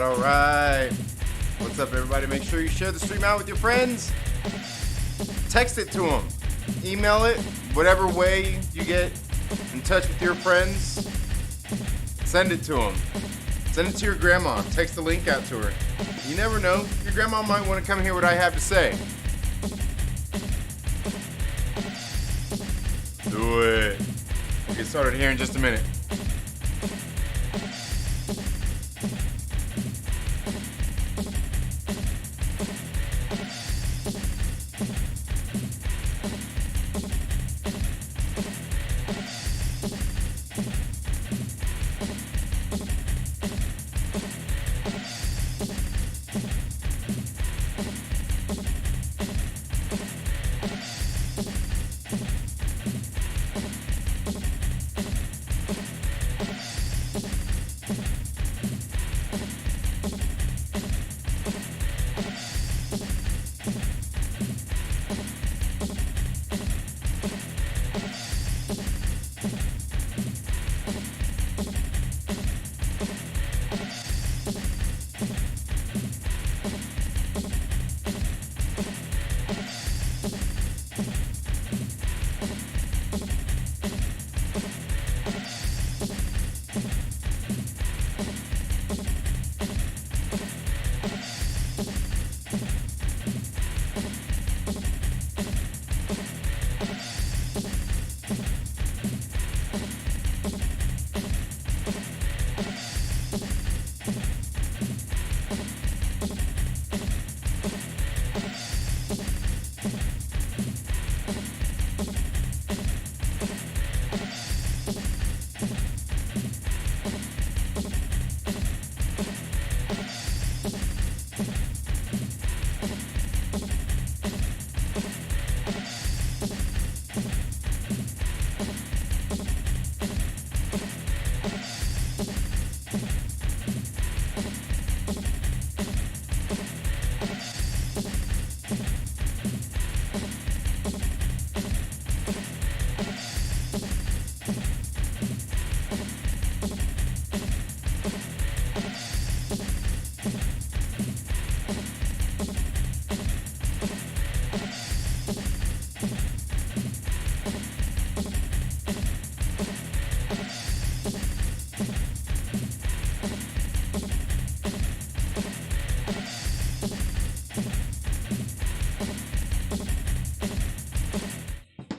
all right. What's up, everybody? Make sure you share the stream out with your friends. Text it to them. Email it. Whatever way you get in touch with your friends, send it to them. Send it to your grandma. Text the link out to her. You never know. Your grandma might want to come hear what I have to say. Do it. We'll get started here in just a minute.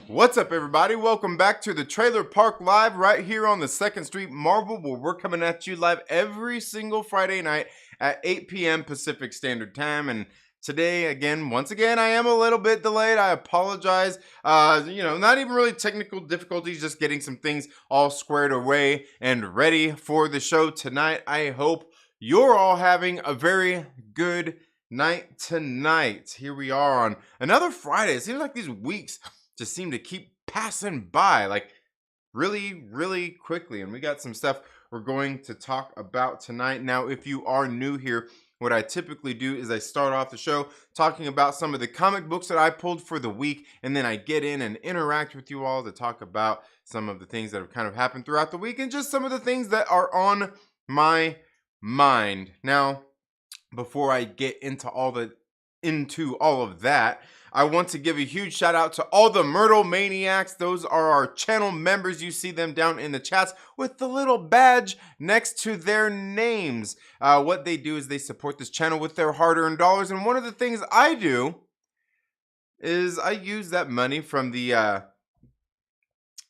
What's up, everybody? Welcome back to the Trailer Park Live right here on the 2nd Street Marvel, where we're coming at you live every single Friday night at 8 p.m. Pacific Standard Time. And today, once again, I am a little bit delayed. I apologize. Not even really technical difficulties, just getting some things all squared away and ready for the show tonight. I hope you're all having a very good night tonight. Here we are on another Friday. It seems like these weeks just seem to keep passing by like really, really quickly. And we got some stuff we're going to talk about tonight. Now, if you are new here, what I typically do is I start off the show talking about some of the comic books that I pulled for the week, and then I get in and interact with you all to talk about some of the things that have kind of happened throughout the week and just some of the things that are on my mind. Now, before I get into all of that, I want to give a huge shout out to all the Myrtle Maniacs. Those are our channel members. You see them down in the chats with the little badge next to their names. What they do is they support this channel with their hard-earned dollars. And one of the things I do is I use that money from the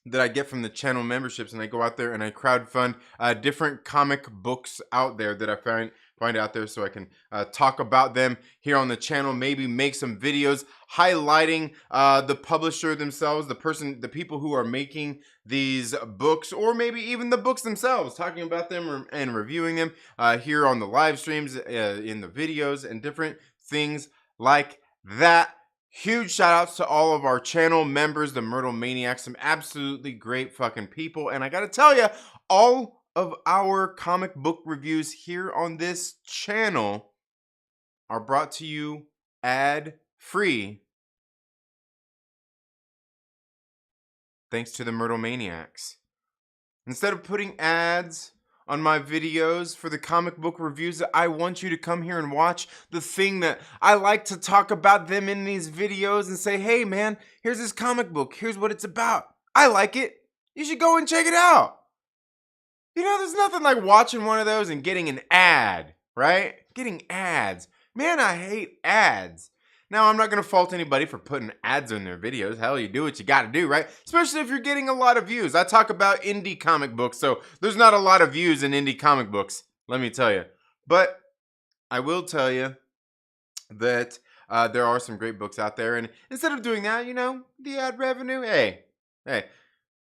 that I get from the channel memberships, and I go out there and I crowdfund different comic books out there that I find out there, so I can talk about them here on the channel, maybe make some videos highlighting the publisher themselves, the people who are making these books, or maybe even the books themselves, talking about them and reviewing them here on the live streams, in the videos, and different things like that. Huge shout outs to all of our channel members, the Myrtle Maniacs, some absolutely great fucking people. And I gotta tell you, all of our comic book reviews here on this channel are brought to you ad-free, thanks to the Myrtle Maniacs. Instead of putting ads on my videos for the comic book reviews that I want you to come here and watch, the thing that I like to talk about them in these videos and say, hey man, here's this comic book, here's what it's about. I like it. You should go and check it out. You know, there's nothing like watching one of those and getting an ad, right? Getting ads. Man, I hate ads. Now, I'm not going to fault anybody for putting ads in their videos. Hell, you do what you got to do, right? Especially if you're getting a lot of views. I talk about indie comic books, so there's not a lot of views in indie comic books, let me tell you. But I will tell you that there are some great books out there. And instead of doing that, you know, the ad revenue, hey,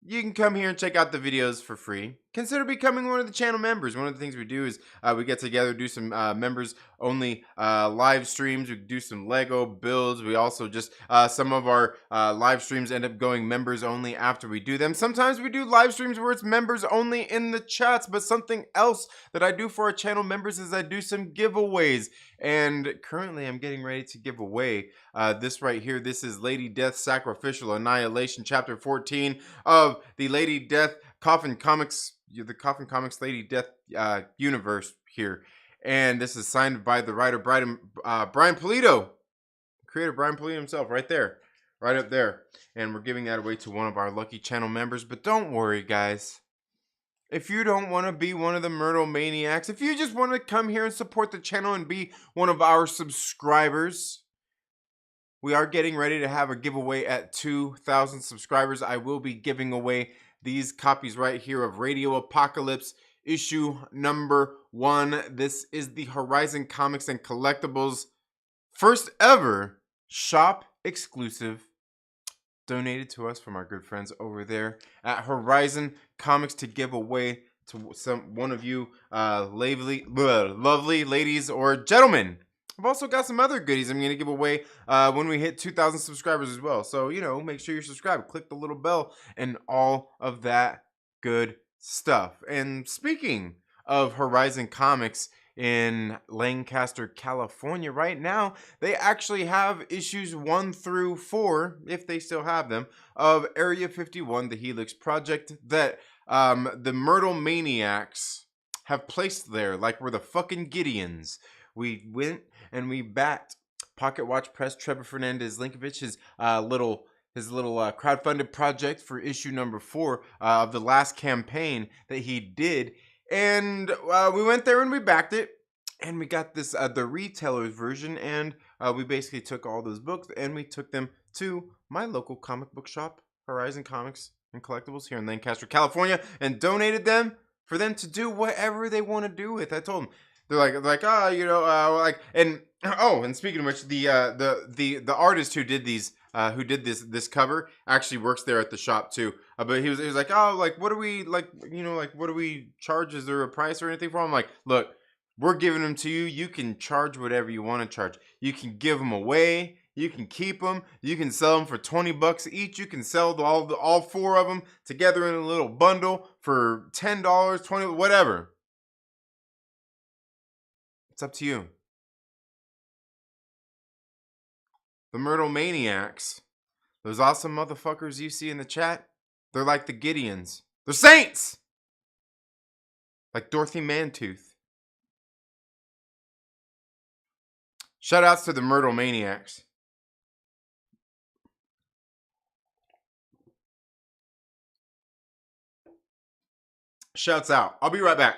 you can come here and check out the videos for free. Consider becoming one of the channel members. One of the things we do is we get together, do some members only live streams. We do some Lego builds. We also just, some of our live streams end up going members only after we do them. Sometimes we do live streams where it's members only in the chats, but something else that I do for our channel members is I do some giveaways. And currently I'm getting ready to give away this right here. This is Lady Death Sacrificial Annihilation, Chapter 14 of the Lady Death Coffin Comics, the Coffin Comics Lady Death universe here. And this is signed by the writer Brian Pulido, creator Brian Pulido himself, right there, right up there. And we're giving that away to one of our lucky channel members. But don't worry, guys. If you don't want to be one of the Myrtle Maniacs, if you just want to come here and support the channel and be one of our subscribers, we are getting ready to have a giveaway at 2,000 subscribers. I will be giving away these copies right here of Radio Apocalypse issue number 1. This is the Horizon Comics and Collectibles first ever shop exclusive, donated to us from our good friends over there at Horizon Comics to give away to one of you lovely ladies or gentlemen. I've also got some other goodies I'm going to give away when we hit 2,000 subscribers as well. So, you know, make sure you're subscribed. Click the little bell and all of that good stuff. And speaking of Horizon Comics in Lancaster, California, right now, they actually have issues 1 through 4, if they still have them, of Area 51, the Helix Project, that the Myrtle Maniacs have placed there, like we're the fucking Gideons. We went and we backed Pocket Watch Press Trevor Fernandez Linkovich, his little crowdfunded project for issue number 4 of the last campaign that he did. And we went there and we backed it. And we got this, the retailer's version. And we basically took all those books and we took them to my local comic book shop, Horizon Comics and Collectibles here in Lancaster, California, and donated them for them to do whatever they want to do with. I told them. They're like, oh, you know, like, and oh, and speaking of which, the artist who did these, who did this cover actually works there at the shop too. But he was like, oh, like, what do we, like, you know, like, what do we charge? Is there a price or anything for them? I'm like, look, we're giving them to you. You can charge whatever you want to charge. You can give them away. You can keep them. You can sell them for $20 each. You can sell all 4 of them together in a little bundle for $10, $20, whatever. It's up to you. The Myrtle Maniacs, those awesome motherfuckers you see in the chat, they're like the Gideons. They're saints! Like Dorothy Mantooth. Shoutouts to the Myrtle Maniacs. Shouts out. I'll be right back.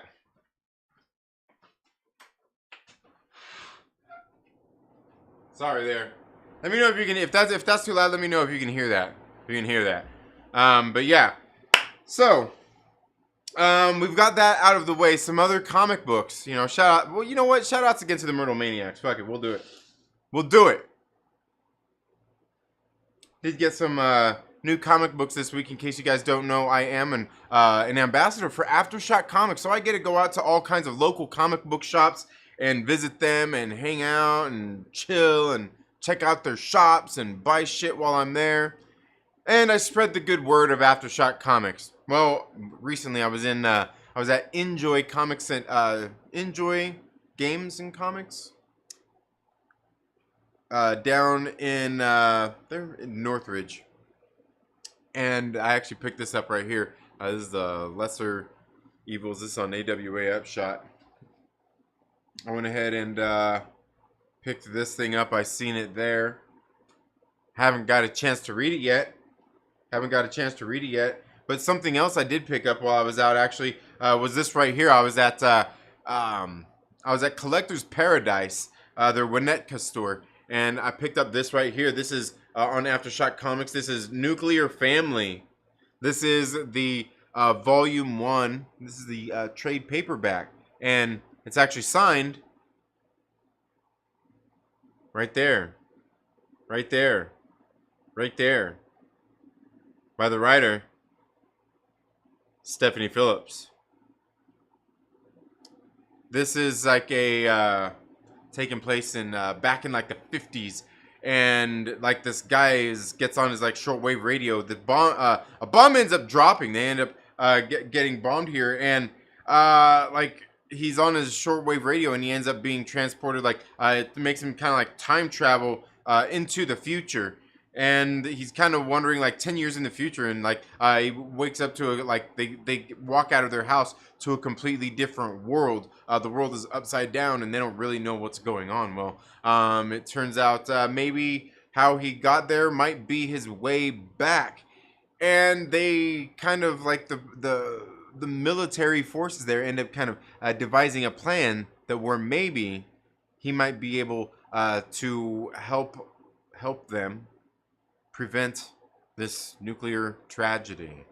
Sorry there. Let me know if you can, if that's too loud, let me know if you can hear that. If you can hear that. But yeah. So, we've got that out of the way. Some other comic books, you know, shout out. Well, you know what? Shout outs again to the Myrtle Maniacs. Fuck it. We'll do it. We'll do it. Did get some new comic books this week. In case you guys don't know, I am an ambassador for Aftershock Comics. So I get to go out to all kinds of local comic book shops and visit them and hang out and chill and check out their shops and buy shit while I'm there. And I spread the good word of Aftershock Comics. Well, recently I was at Enjoy Comics and Enjoy Games and Comics down in they're in Northridge. And I actually picked this up right here. This is the lesser Evils. This is on AWA Upshot. I went ahead and picked this thing up. I seen it there. Haven't got a chance to read it yet. But something else I did pick up while I was out actually was this right here. I was at Collector's Paradise, their Winnetka store, and I picked up this right here. This is on Aftershock Comics. This is Nuclear Family. This is the Volume 1. This is the trade paperback, and it's actually signed right there. Right there. Right there. By the writer, Stephanie Phillips. This is like a taking place in back in like the 50s, and like this guy gets on his like shortwave radio. The bomb, a bomb ends up dropping. They end up getting bombed here, and like he's on his shortwave radio, and he ends up being transported. Like it makes him kind of like time travel into the future. And he's kind of wondering like 10 years in the future, and like he wakes up to like they walk out of their house to a completely different world. The world is upside down, and they don't really know what's going on. Well, it turns out maybe how he got there might be his way back, and they kind of like the military forces there end up kind of devising a plan that where maybe he might be able to help them prevent this nuclear tragedy.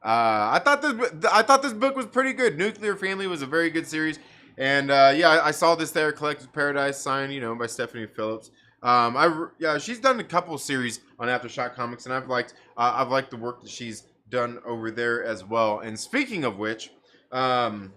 I thought this book was pretty good. Nuclear Family was a very good series, and yeah, I saw this there, Collector's Paradise, signed, by Stephanie Phillips. She's done a couple series on Aftershock Comics, and I've liked the work that she's done over there as well. And speaking of which, I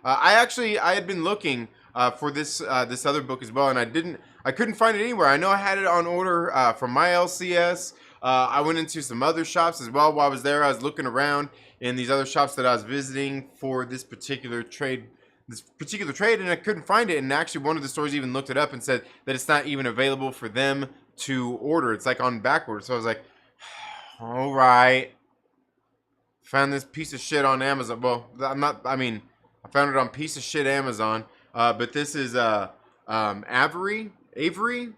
had been looking for this other book as well, and I couldn't find it anywhere. I know I had it on order from my LCS. I went into some other shops as well while I was there. I was looking around in these other shops that I was visiting for this particular trade, and I couldn't find it. And actually, one of the stores even looked it up and said that it's not even available for them to order. It's like on backward. So I was like, all right. Found this piece of shit on Amazon. Well, I found it on piece of shit Amazon. But this is Avery,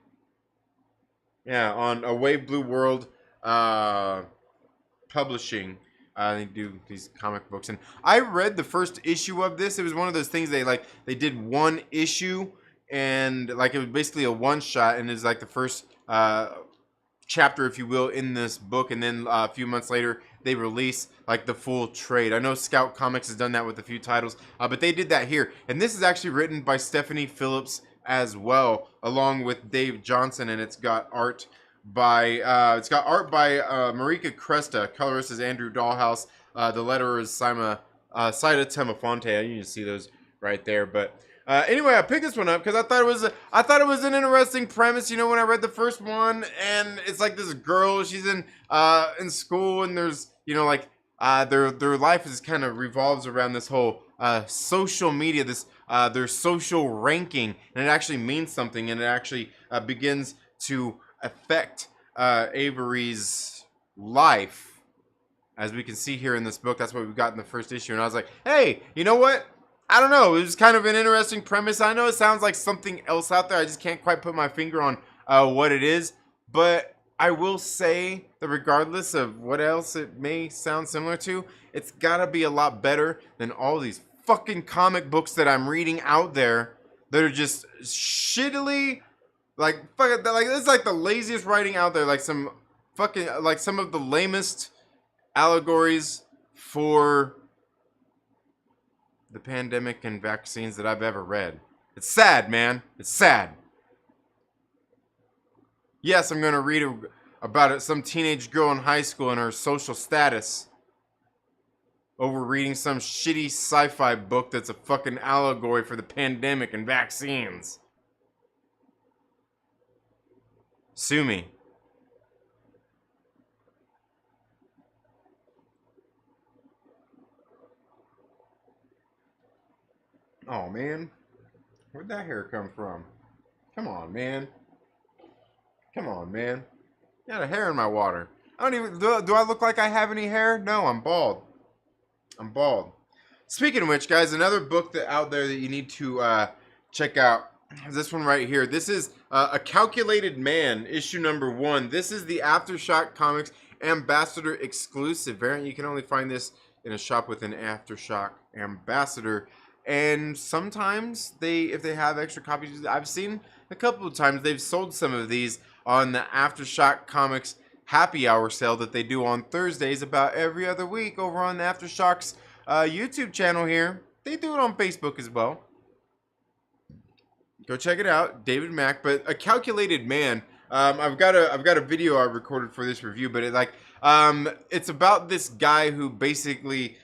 yeah, on a Wave Blue World publishing. They do these comic books, and I read the first issue of this. It was one of those things they did one issue, and like it was basically a one shot, and it's like the first chapter, if you will, in this book, and then a few months later they release like the full trade. I know Scout Comics has done that with a few titles, but they did that here, and this is actually written by Stephanie Phillips as well, along with Dave Johnson, and it's got art by Marika Cresta. Colorist is Andrew Dahlhaus. The letterer is Saida Temafonte. You can see those right there. But anyway, I picked this one up because I thought it was an interesting premise. When I read the first one, and it's like this girl, she's in school, and there's their life is kind of revolves around this whole social media, this their social ranking, and it actually means something, and it actually begins to affect Avery's life, as we can see here in this book. That's what we got in the first issue, and I was like, hey, you know what? I don't know. It was kind of an interesting premise. I know it sounds like something else out there. I just can't quite put my finger on what it is, but I will say that regardless of what else it may sound similar to, it's gotta be a lot better than all these fucking comic books that I'm reading out there that are just shittily it's like the laziest writing out there, like some of the lamest allegories for the pandemic and vaccines that I've ever read. It's sad, man. It's sad. Yes, I'm going to read about some teenage girl in high school and her social status over reading some shitty sci-fi book that's a fucking allegory for the pandemic and vaccines. Sue me. Oh, man. Where'd that hair come from? Come on, man. Come on, man. Got a hair in my water. I don't even... Do I look like I have any hair? No, I'm bald. I'm bald. Speaking of which, guys, another book that out there that you need to check out is this one right here. This is A Calculated Man, issue number 1. This is the Aftershock Comics Ambassador exclusive variant. You can only find this in a shop with an Aftershock Ambassador. And sometimes if they have extra copies, I've seen a couple of times they've sold some of these on the Aftershock Comics happy hour sale that they do on Thursdays about every other week over on the Aftershock's YouTube channel here. They do it on Facebook as well. Go check it out, David Mack. But A Calculated Man. I've got a video I recorded for this review, but it's about this guy who basically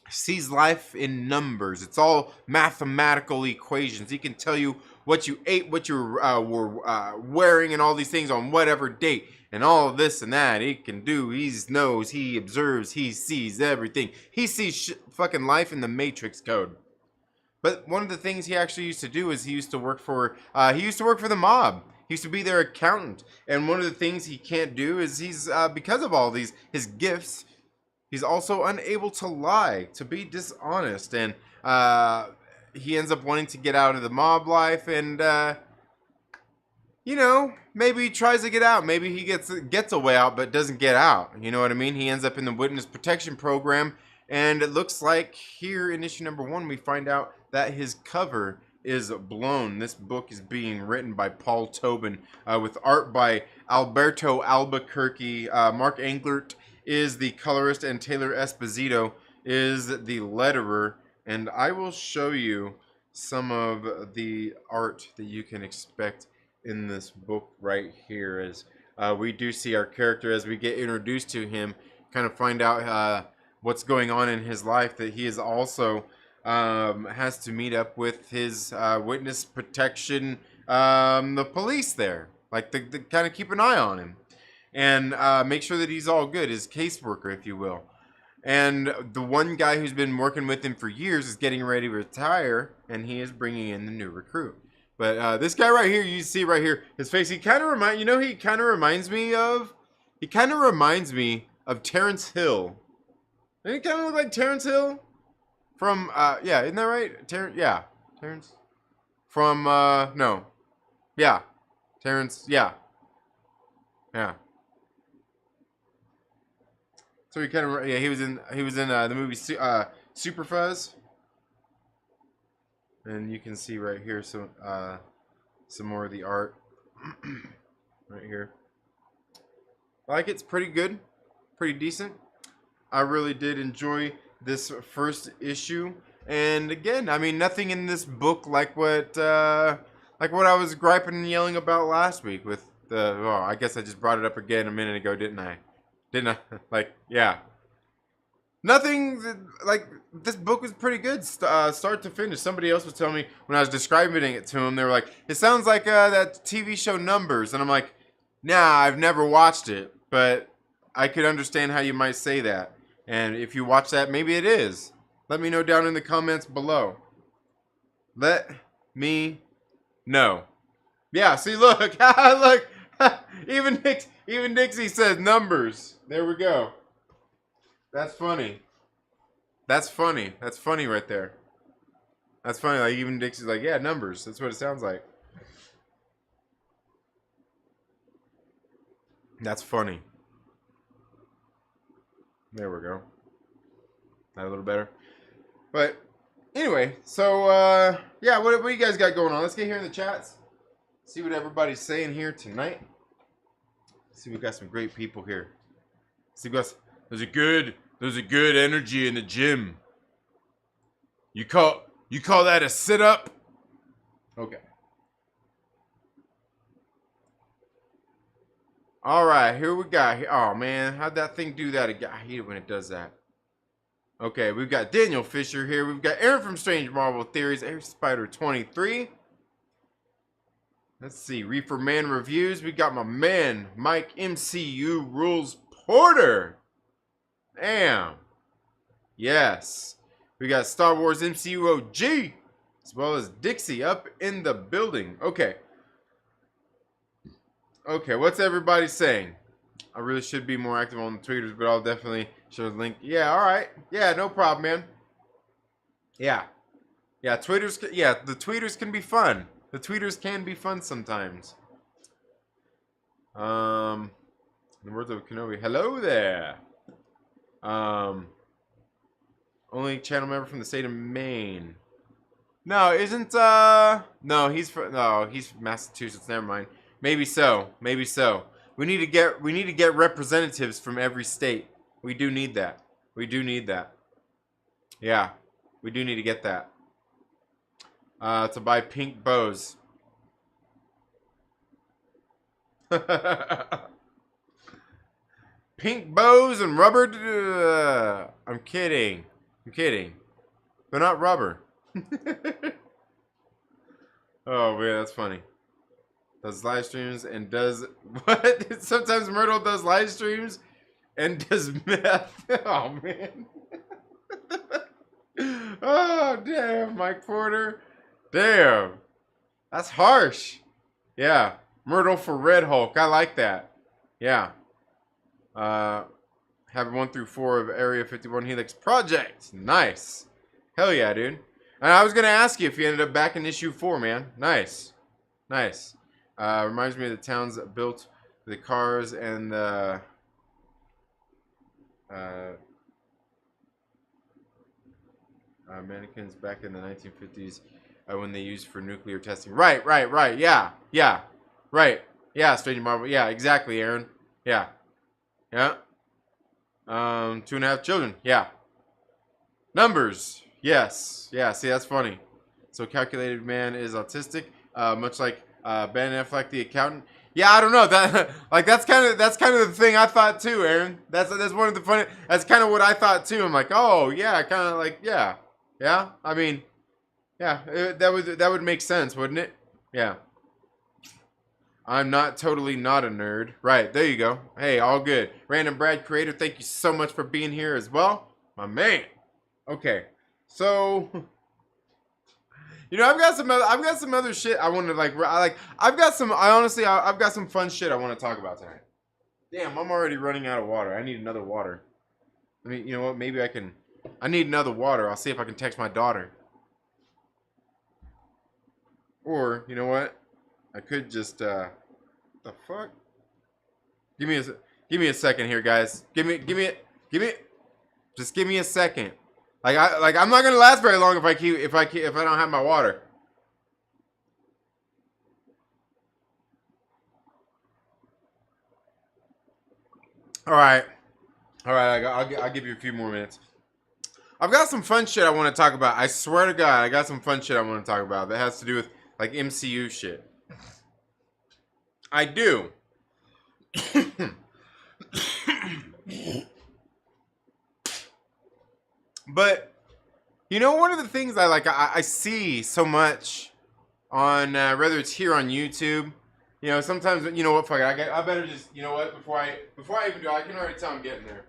sees life in numbers. It's all mathematical equations. He can tell you what you ate, what you were wearing, and all these things on whatever date, and all of this and that. He can do. He knows. He observes. He sees everything. He sees fucking life in the Matrix code. But one of the things he actually used to do is he used to work for the mob. He used to be their accountant. And one of the things he can't do is he's because of all his gifts, he's also unable to lie, to be dishonest, and he ends up wanting to get out of the mob life, and maybe he tries to get out. Maybe he gets a way out, but doesn't get out. You know what I mean? He ends up in the witness protection program, and it looks like here in issue number 1 we find out that his cover is blown. This book is being written by Paul Tobin with art by Alberto Albuquerque. Mark Englert is the colorist, and Taylor Esposito is the letterer. And I will show you some of the art that you can expect in this book right here, as we do see our character as we get introduced to him, kind of find out what's going on in his life, that he is also has to meet up with his witness protection, the police there, like the kind of keep an eye on him and make sure that he's all good, his caseworker, if you will. And the one guy who's been working with him for years is getting ready to retire, and he is bringing in the new recruit. But this guy right here, you see right here, his face, he kind of reminds me of Terrence Hill. Doesn't he kind of look like Terrence Hill? From, yeah, isn't that right? Terrence? From, no. Yeah. Terrence, yeah. Yeah. So he kind of, yeah, he was in the movie Super Fuzz. And you can see right here some more of the art right here. I like it. It's pretty good, pretty decent. I really did enjoy this first issue, and again, I mean, nothing in this book like what I was griping and yelling about last week with the. Oh, I guess I just brought it up again a minute ago, didn't I? Like, yeah. Nothing like this book was pretty good, start to finish. Somebody else was telling me when I was describing it to them, they were like, "It sounds like that TV show Numbers," and I'm like, "Nah, I've never watched it, but I could understand how you might say that. And if you watch that, maybe it is. Let me know down in the comments below. Let me know." Yeah, see, look, look, even Dixie says Numbers. There we go. That's funny. That's funny. That's funny right there. That's funny. Like, even Dixie's like, yeah, Numbers. That's what it sounds like. That's funny. There we go. That a little better. But anyway, so yeah, what do you guys got going on? Let's get here in the chats. See what everybody's saying here tonight. See, we got some great people here. See, there's a good energy in the gym. You call that a sit-up? Okay. All right, here we got. Oh man, how'd that thing do that again? I hate it when it does that. Okay, we've got Daniel Fisher here. We've got Aaron from Strange Marvel Theories, Air Spider 23. Let's see, Reefer Man Reviews. We got my man, Mike MCU Rules Porter. Damn. Yes. We got Star Wars MCU OG, as well as Dixie up in the building. Okay. Okay, what's everybody saying? I really should be more active on the tweeters, but I'll definitely show the link. Yeah, all right. Yeah, no problem, man. Yeah. Yeah, yeah, the tweeters can be fun. The tweeters can be fun sometimes. In the words of Kenobi, hello there. Only channel member from the state of Maine. No, isn't no, he's from Massachusetts, never mind. Maybe so. Maybe so. We need to get representatives from every state. We do need that. We do need that. Yeah. We do need to get that. To buy pink bows. Pink bows and rubber. I'm kidding. I'm kidding. They're not rubber. Oh man, that's funny. Does live streams and does what? Sometimes Myrtle does live streams and does meth. Oh man. Oh damn, Mike Porter. Damn. That's harsh. Yeah. Myrtle for Red Hulk. I like that. Yeah. Have 1 through 4 of Area 51 Helix Project. Nice. Hell yeah, dude. And I was going to ask you if you ended up back in issue 4, man. Nice. Nice. Reminds me of the towns that built the cars and the mannequins back in the 1950s when they used for nuclear testing. Right. Yeah. Yeah. Right. Yeah, Strange Marvel. Yeah, exactly, Aaron. Yeah. Yeah. 2.5 children. Yeah. Numbers. Yes. Yeah. See, that's funny. So, Calculated Man is autistic, much like Ben Affleck, the accountant. Yeah, I don't know. That that's kind of the thing I thought too, Aaron. That's one of the funny. That's kind of what I thought too. I'm like, oh yeah, kind of like yeah. I mean, yeah, that would make sense, wouldn't it? Yeah. I'm not totally not a nerd. Right, there you go. Hey, all good. Random Brad Creator, thank you so much for being here as well. My man. Okay. So I've got some other shit I want to I've got some fun shit I want to talk about tonight. Damn, I'm already running out of water. I need another water. I mean, you know what? Maybe I need another water. I'll see if I can text my daughter. Or, you know what? I could just the fuck? Give me a second here, guys. Just give me a second. I'm not gonna last very long if I don't have my water. All right. I'll give you a few more minutes. I've got some fun shit I want to talk about. I swear to God, I got some fun shit I want to talk about that has to do with like MCU shit. I do. But one of the things I see so much on whether it's here on YouTube, sometimes what, fuck it, I better just what, before I even do, I can already tell I'm getting there.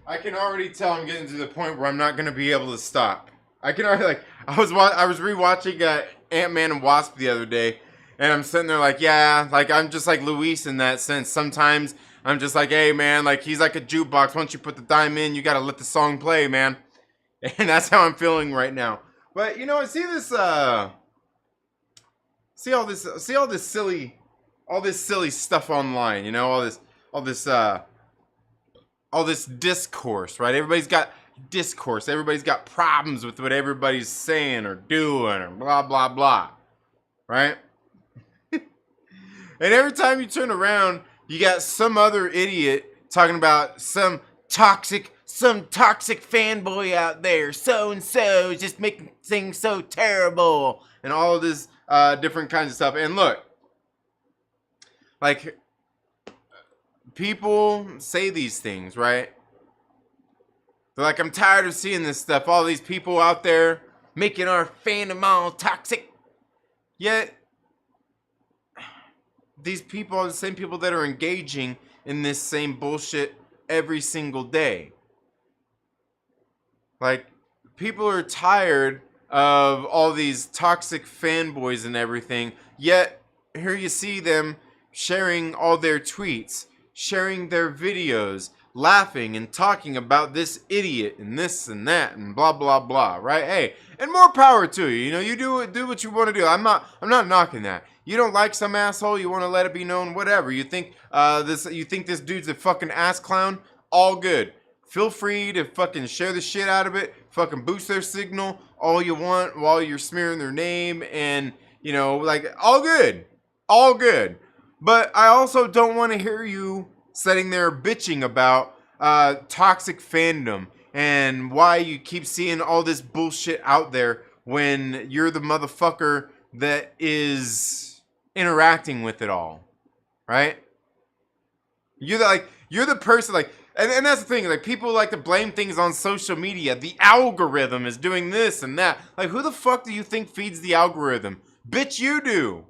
I can already tell I'm getting to the point where I'm not gonna be able to stop. I can already I was rewatching Ant-Man and Wasp the other day, and I'm sitting there I'm just like Luis in that sense. Sometimes I'm just like, hey man, he's like a jukebox. Once you put the dime in, you gotta let the song play, man. And that's how I'm feeling right now. But I see this see all this silly stuff online, all this discourse, right? Everybody's got discourse. Everybody's got problems with what everybody's saying or doing or blah, blah, blah. Right? And every time you turn around, you got some other idiot talking about some toxic fanboy out there. So-and-so is just making things so terrible. And all of this different kinds of stuff. And look, people say these things, right? They're like, I'm tired of seeing this stuff. All these people out there making our fandom all toxic. Yet, these people are the same people that are engaging in this same bullshit every single day. People are tired of all these toxic fanboys and everything. Yet, here you see them sharing all their tweets, sharing their videos, laughing and talking about this idiot and this and that and blah blah blah, right? Hey, and more power to you. You know, you do what you want to do. I'm not knocking that. You don't like some asshole, you want to let it be known, whatever. You think this dude's a fucking ass clown? All good. Feel free to fucking share the shit out of it, fucking boost their signal all you want while you're smearing their name, and you know, like, all good. All good. But I also don't want to hear you sitting there bitching about toxic fandom and why you keep seeing all this bullshit out there when you're the motherfucker that is interacting with it all, right? You're the person, like, and that's the thing, like, people like to blame things on social media. The algorithm is doing this and that. Like, who the fuck do you think feeds the algorithm? Bitch, you do.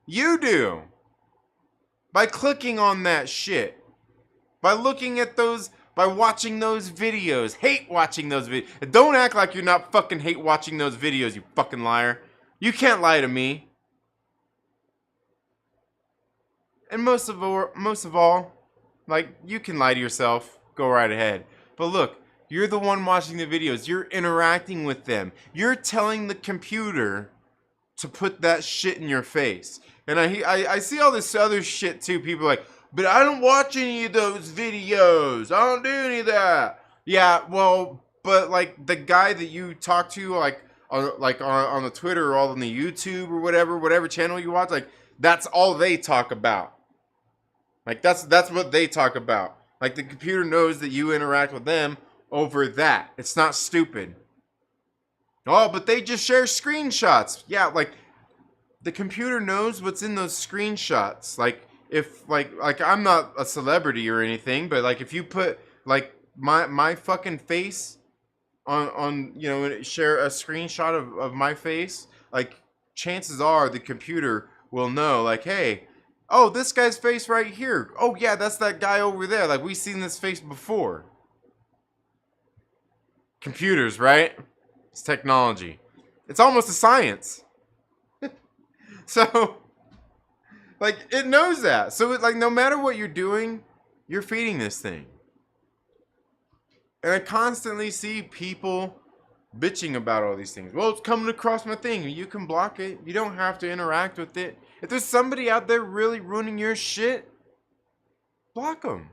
You do. By clicking on that shit. By looking at those, by watching those videos. Hate watching those videos. Don't act like you're not fucking hate watching those videos, you fucking liar. You can't lie to me. And most of all, like, you can lie to yourself. Go right ahead. But look, you're the one watching the videos. You're interacting with them. You're telling the computer to put that shit in your face. And I see all this other shit too. People are like, but I don't watch any of those videos. I don't do any of that. Yeah, well, but like the guy that you talk to, like on the Twitter or on the YouTube or whatever channel you watch, like, that's all they talk about. Like, that's what they talk about. Like, the computer knows that you interact with them over that. It's not stupid. Oh, but they just share screenshots. Yeah, like, the computer knows what's in those screenshots. Like, if, like I'm not a celebrity or anything, but, like, if you put, like, my fucking face on you know, share a screenshot of my face, like, chances are the computer will know, like, hey, oh, this guy's face right here. Oh, yeah, that's that guy over there. Like, we've seen this face before. Computers, right? It's technology. It's almost a science. So, like, it knows that. So, like, no matter what you're doing, you're feeding this thing. And I constantly see people bitching about all these things. Well, it's coming across my thing. You can block it. You don't have to interact with it. If there's somebody out there really ruining your shit, block them.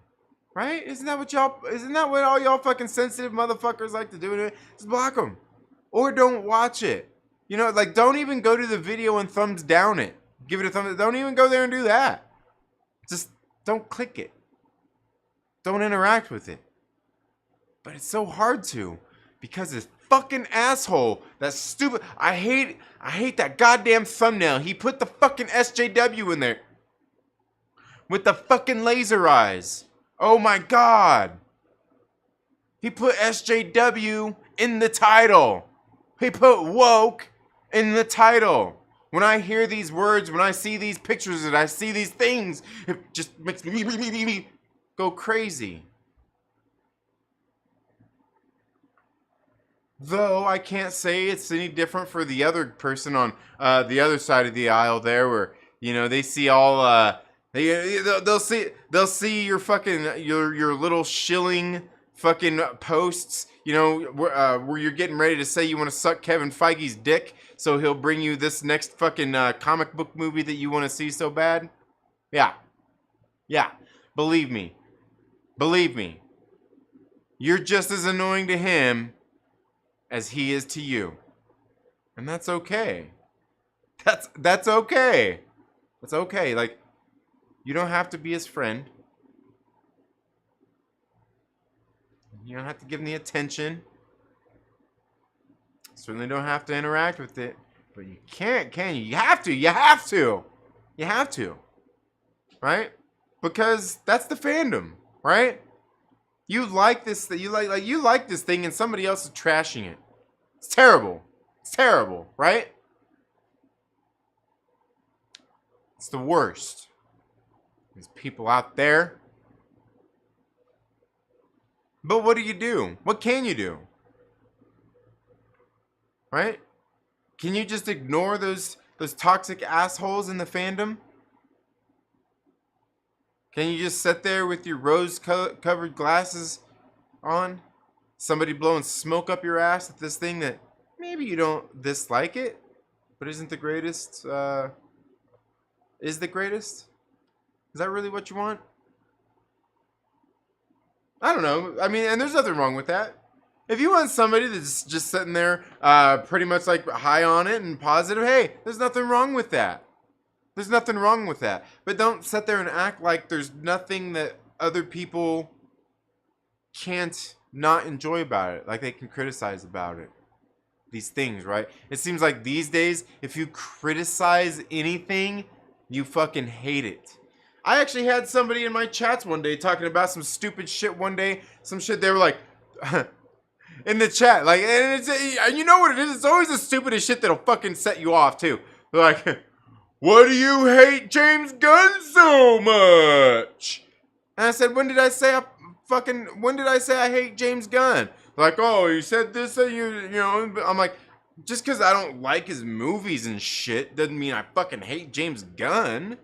Right? Isn't that what all y'all fucking sensitive motherfuckers like to do? Just block them. Or don't watch it. You know, like, don't even go to the video and thumbs down it. Give it a thumbs. Don't even go there and do that. Just don't click it. Don't interact with it. But it's so hard to, because this fucking asshole, that stupid, I hate that goddamn thumbnail. He put the fucking SJW in there with the fucking laser eyes. Oh my god. He put SJW in the title. He put woke in the title. When I hear these words, when I see these pictures and I see these things, it just makes me go crazy. Though I can't say it's any different for the other person on the other side of the aisle there, where, you know, they see all they'll see your fucking your little shilling fucking posts, you know, where you're getting ready to say you want to suck Kevin Feige's dick, so he'll bring you this next fucking comic book movie that you want to see so bad. Yeah, believe me, you're just as annoying to him as he is to you. And that's okay. That's okay. It's okay. Like, you don't have to be his friend. You don't have to give him the attention. Certainly don't have to interact with it. But you can't, can you? You have to. Right? Because that's the fandom, right? You like this thing, you like this thing, and somebody else is trashing it. It's terrible. It's terrible, right? It's the worst. There's people out there. But what do you do? What can you do? Right? Can you just ignore those Those toxic assholes in the fandom? Can you just sit there with your rose-covered glasses on? Somebody blowing smoke up your ass at this thing that maybe you don't dislike it, but isn't the greatest, is the greatest? Is that really what you want? I don't know. I mean, and there's nothing wrong with that. If you want somebody that's just sitting there pretty much like high on it and positive, hey, there's nothing wrong with that. There's nothing wrong with that. But don't sit there and act like there's nothing that other people can't not enjoy about it. Like they can criticize about it. These things, right? It seems like these days, if you criticize anything, you fucking hate it. I actually had somebody in my chats one day talking about some stupid shit one day. Some shit they were like... in the chat, like, and you know what it is? It's always the stupidest shit that'll fucking set you off, too. They're like, why do you hate James Gunn so much? And I said, when did I say I hate James Gunn? Like, oh, you said this, you know, I'm like, just because I don't like his movies and shit doesn't mean I fucking hate James Gunn.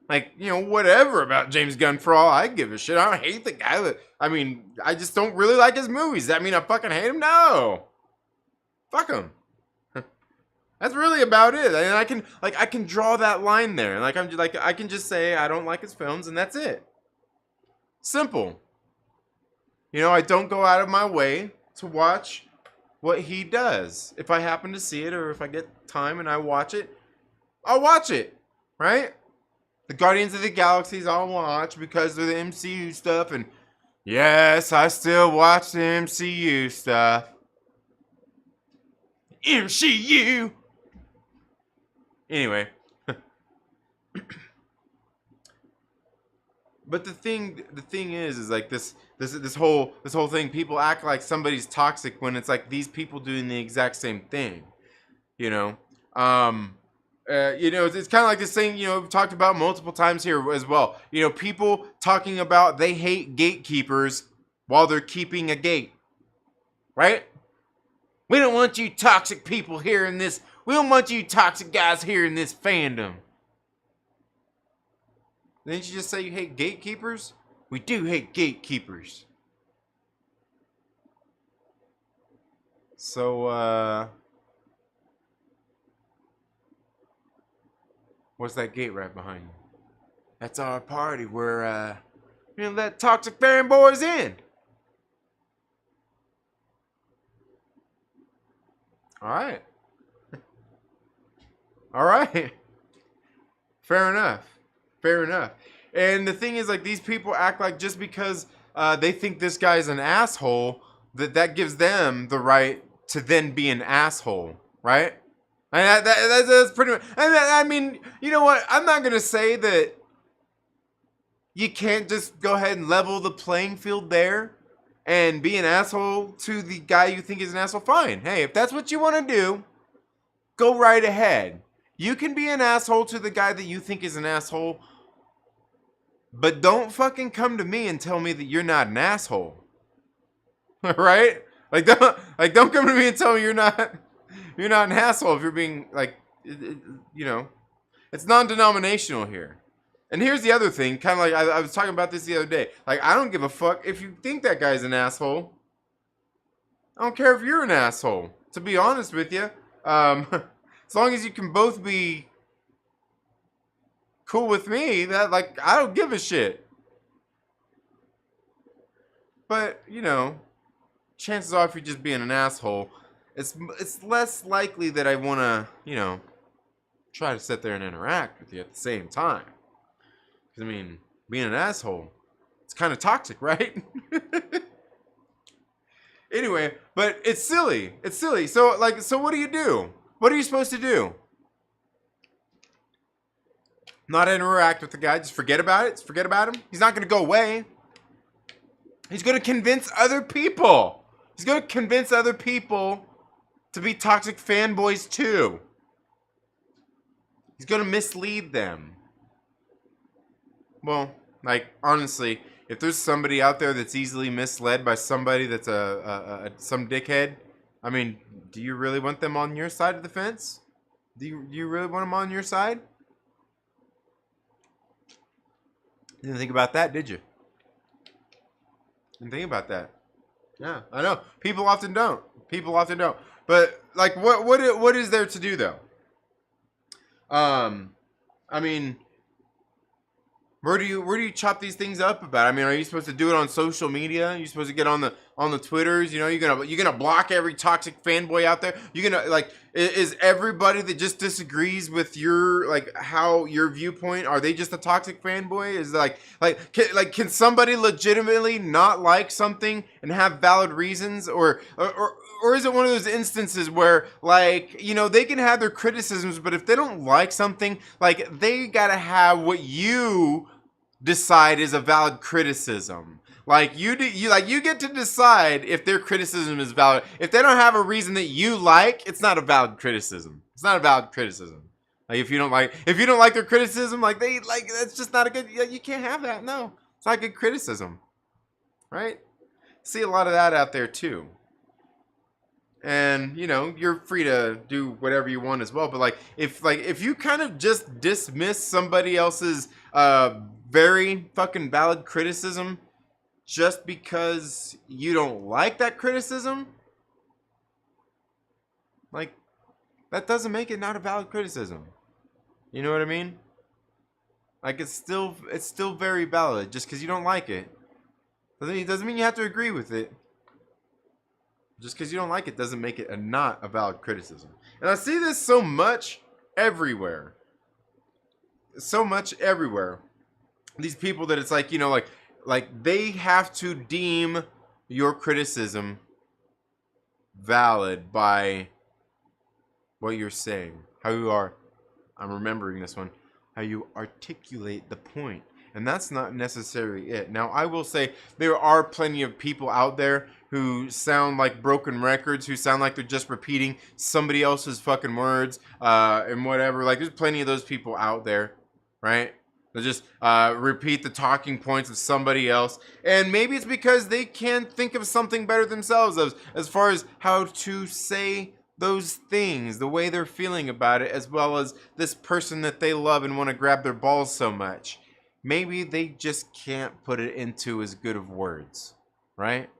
Like, you know, whatever about James Gunn for all I give a shit. I don't hate the guy. I mean, I just don't really like his movies. Does that mean I fucking hate him? No. Fuck him. That's really about it. And I can draw that line there. Like I can just say I don't like his films and that's it. Simple. You know, I don't go out of my way to watch what he does. If I happen to see it or if I get time and I watch it, I'll watch it. Right? The Guardians of the Galaxies I'll watch because of the MCU stuff. And yes, I still watch the MCU stuff. MCU! Anyway. But the thing is like this whole thing, people act like somebody's toxic when it's like these people doing the exact same thing. You know? You know, it's kind of like this thing, you know, we've talked about multiple times here as well. You know, people talking about they hate gatekeepers while they're keeping a gate. Right? We don't want you toxic people here in this. We don't want you toxic guys here in this fandom. Didn't you just say you hate gatekeepers? We do hate gatekeepers. So, what's that gate right behind you? That's our party. We're gonna let toxic fanboys in. Alright. Alright. Fair enough. Fair enough. And the thing is, like, these people act like just because they think this guy's an asshole, that gives them the right to then be an asshole. Right? And that's pretty much... I mean, you know what? I'm not going to say that you can't just go ahead and level the playing field there and be an asshole to the guy you think is an asshole. Fine. Hey, if that's what you want to do, go right ahead. You can be an asshole to the guy that you think is an asshole, but don't fucking come to me and tell me that you're not an asshole. Right? Like, don't come to me and tell me you're not an asshole if you're being, like, you know, it's non-denominational here. And here's the other thing, kind of like I was talking about this the other day. Like, I don't give a fuck if you think that guy's an asshole. I don't care if you're an asshole, to be honest with you. As long as you can both be cool with me, that, like, I don't give a shit. But, you know, chances are if you're just being an asshole, it's less likely that I want to, you know, try to sit there and interact with you at the same time. Because, I mean, being an asshole, it's kind of toxic, right? Anyway, but it's silly. It's silly. So, like, so what do you do? What are you supposed to do? Not interact with the guy. Just forget about it. Just forget about him. He's not going to go away. He's going to convince other people. He's going to convince other people to be toxic fanboys too. He's going to mislead them. Well, like, honestly, if there's somebody out there that's easily misled by somebody that's some dickhead, I mean, do you really want them on your side of the fence? Do you really want them on your side? You didn't think about that, did you? Didn't think about that. Yeah, I know. People often don't. People often don't. But like, what is there to do though? I mean, where do you chop these things up about? I mean, are you supposed to do it on social media? Are you supposed to get on the Twitters? You know, you're gonna block every toxic fanboy out there. You're gonna like, is everybody that just disagrees with your like how your viewpoint, are they just a toxic fanboy? Is can somebody legitimately not like something and have valid reasons, or is it one of those instances where, like, you know, they can have their criticisms, but if they don't like something, like, they gotta have what you decide is a valid criticism. Like, you get to decide if their criticism is valid. If they don't have a reason that you like, it's not a valid criticism. It's not a valid criticism. Like, if you don't like their criticism, like, that's just not a good. You can't have that. No, it's not good criticism, right? See a lot of that out there too. And, you know, you're free to do whatever you want as well, but if you kind of just dismiss somebody else's very fucking valid criticism just because you don't like that criticism, like, that doesn't make it not a valid criticism. You know what I mean? Like, it's still very valid. Just because you don't like it doesn't mean you have to agree with it. Just because you don't like it doesn't make it not a valid criticism. And I see this so much everywhere. So much everywhere. These people that it's like, you know, like they have to deem your criticism valid by what you're saying. How you are, I'm remembering this one, how you articulate the point. And that's not necessarily it. Now, I will say there are plenty of people out there who sound like broken records, who sound like they're just repeating somebody else's fucking words and whatever. Like, there's plenty of those people out there, right? They'll just repeat the talking points of somebody else. And maybe it's because they can't think of something better themselves as far as how to say those things, the way they're feeling about it, as well as this person that they love and want to grab their balls so much. Maybe they just can't put it into as good of words, right?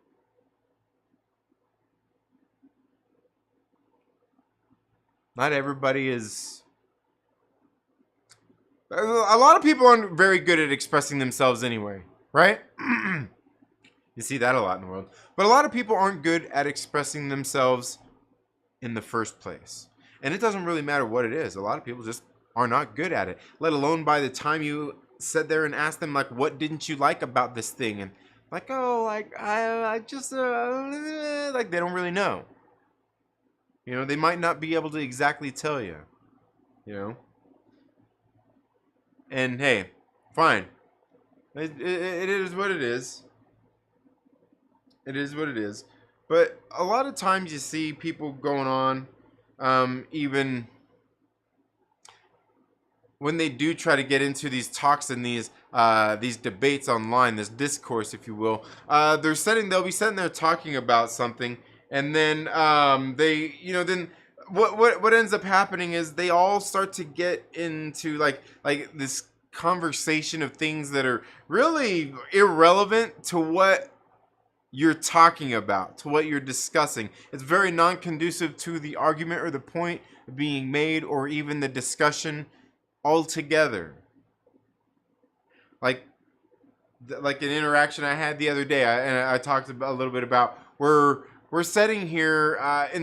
Not everybody is. A lot of people aren't very good at expressing themselves anyway, right? You see that a lot in the world. But a lot of people aren't good at expressing themselves in the first place. And it doesn't really matter what it is. A lot of people just are not good at it, let alone by the time you sit there and ask them, like, what didn't you like about this thing? And like, oh, like, I just, like, they don't really know. You know, they might not be able to exactly tell you, you know? And hey, fine. It is what it is. It is what it is. But a lot of times you see people going on, even when they do try to get into these talks and these debates online, this discourse, if you will, they'll be sitting there talking about something, and then then what ends up happening is they all start to get into like this conversation of things that are really irrelevant to what you're talking about, to what you're discussing. It's very non-conducive to the argument or the point being made, or even the discussion altogether. Like an interaction I had the other day, I talked about a little bit about we're sitting here I'm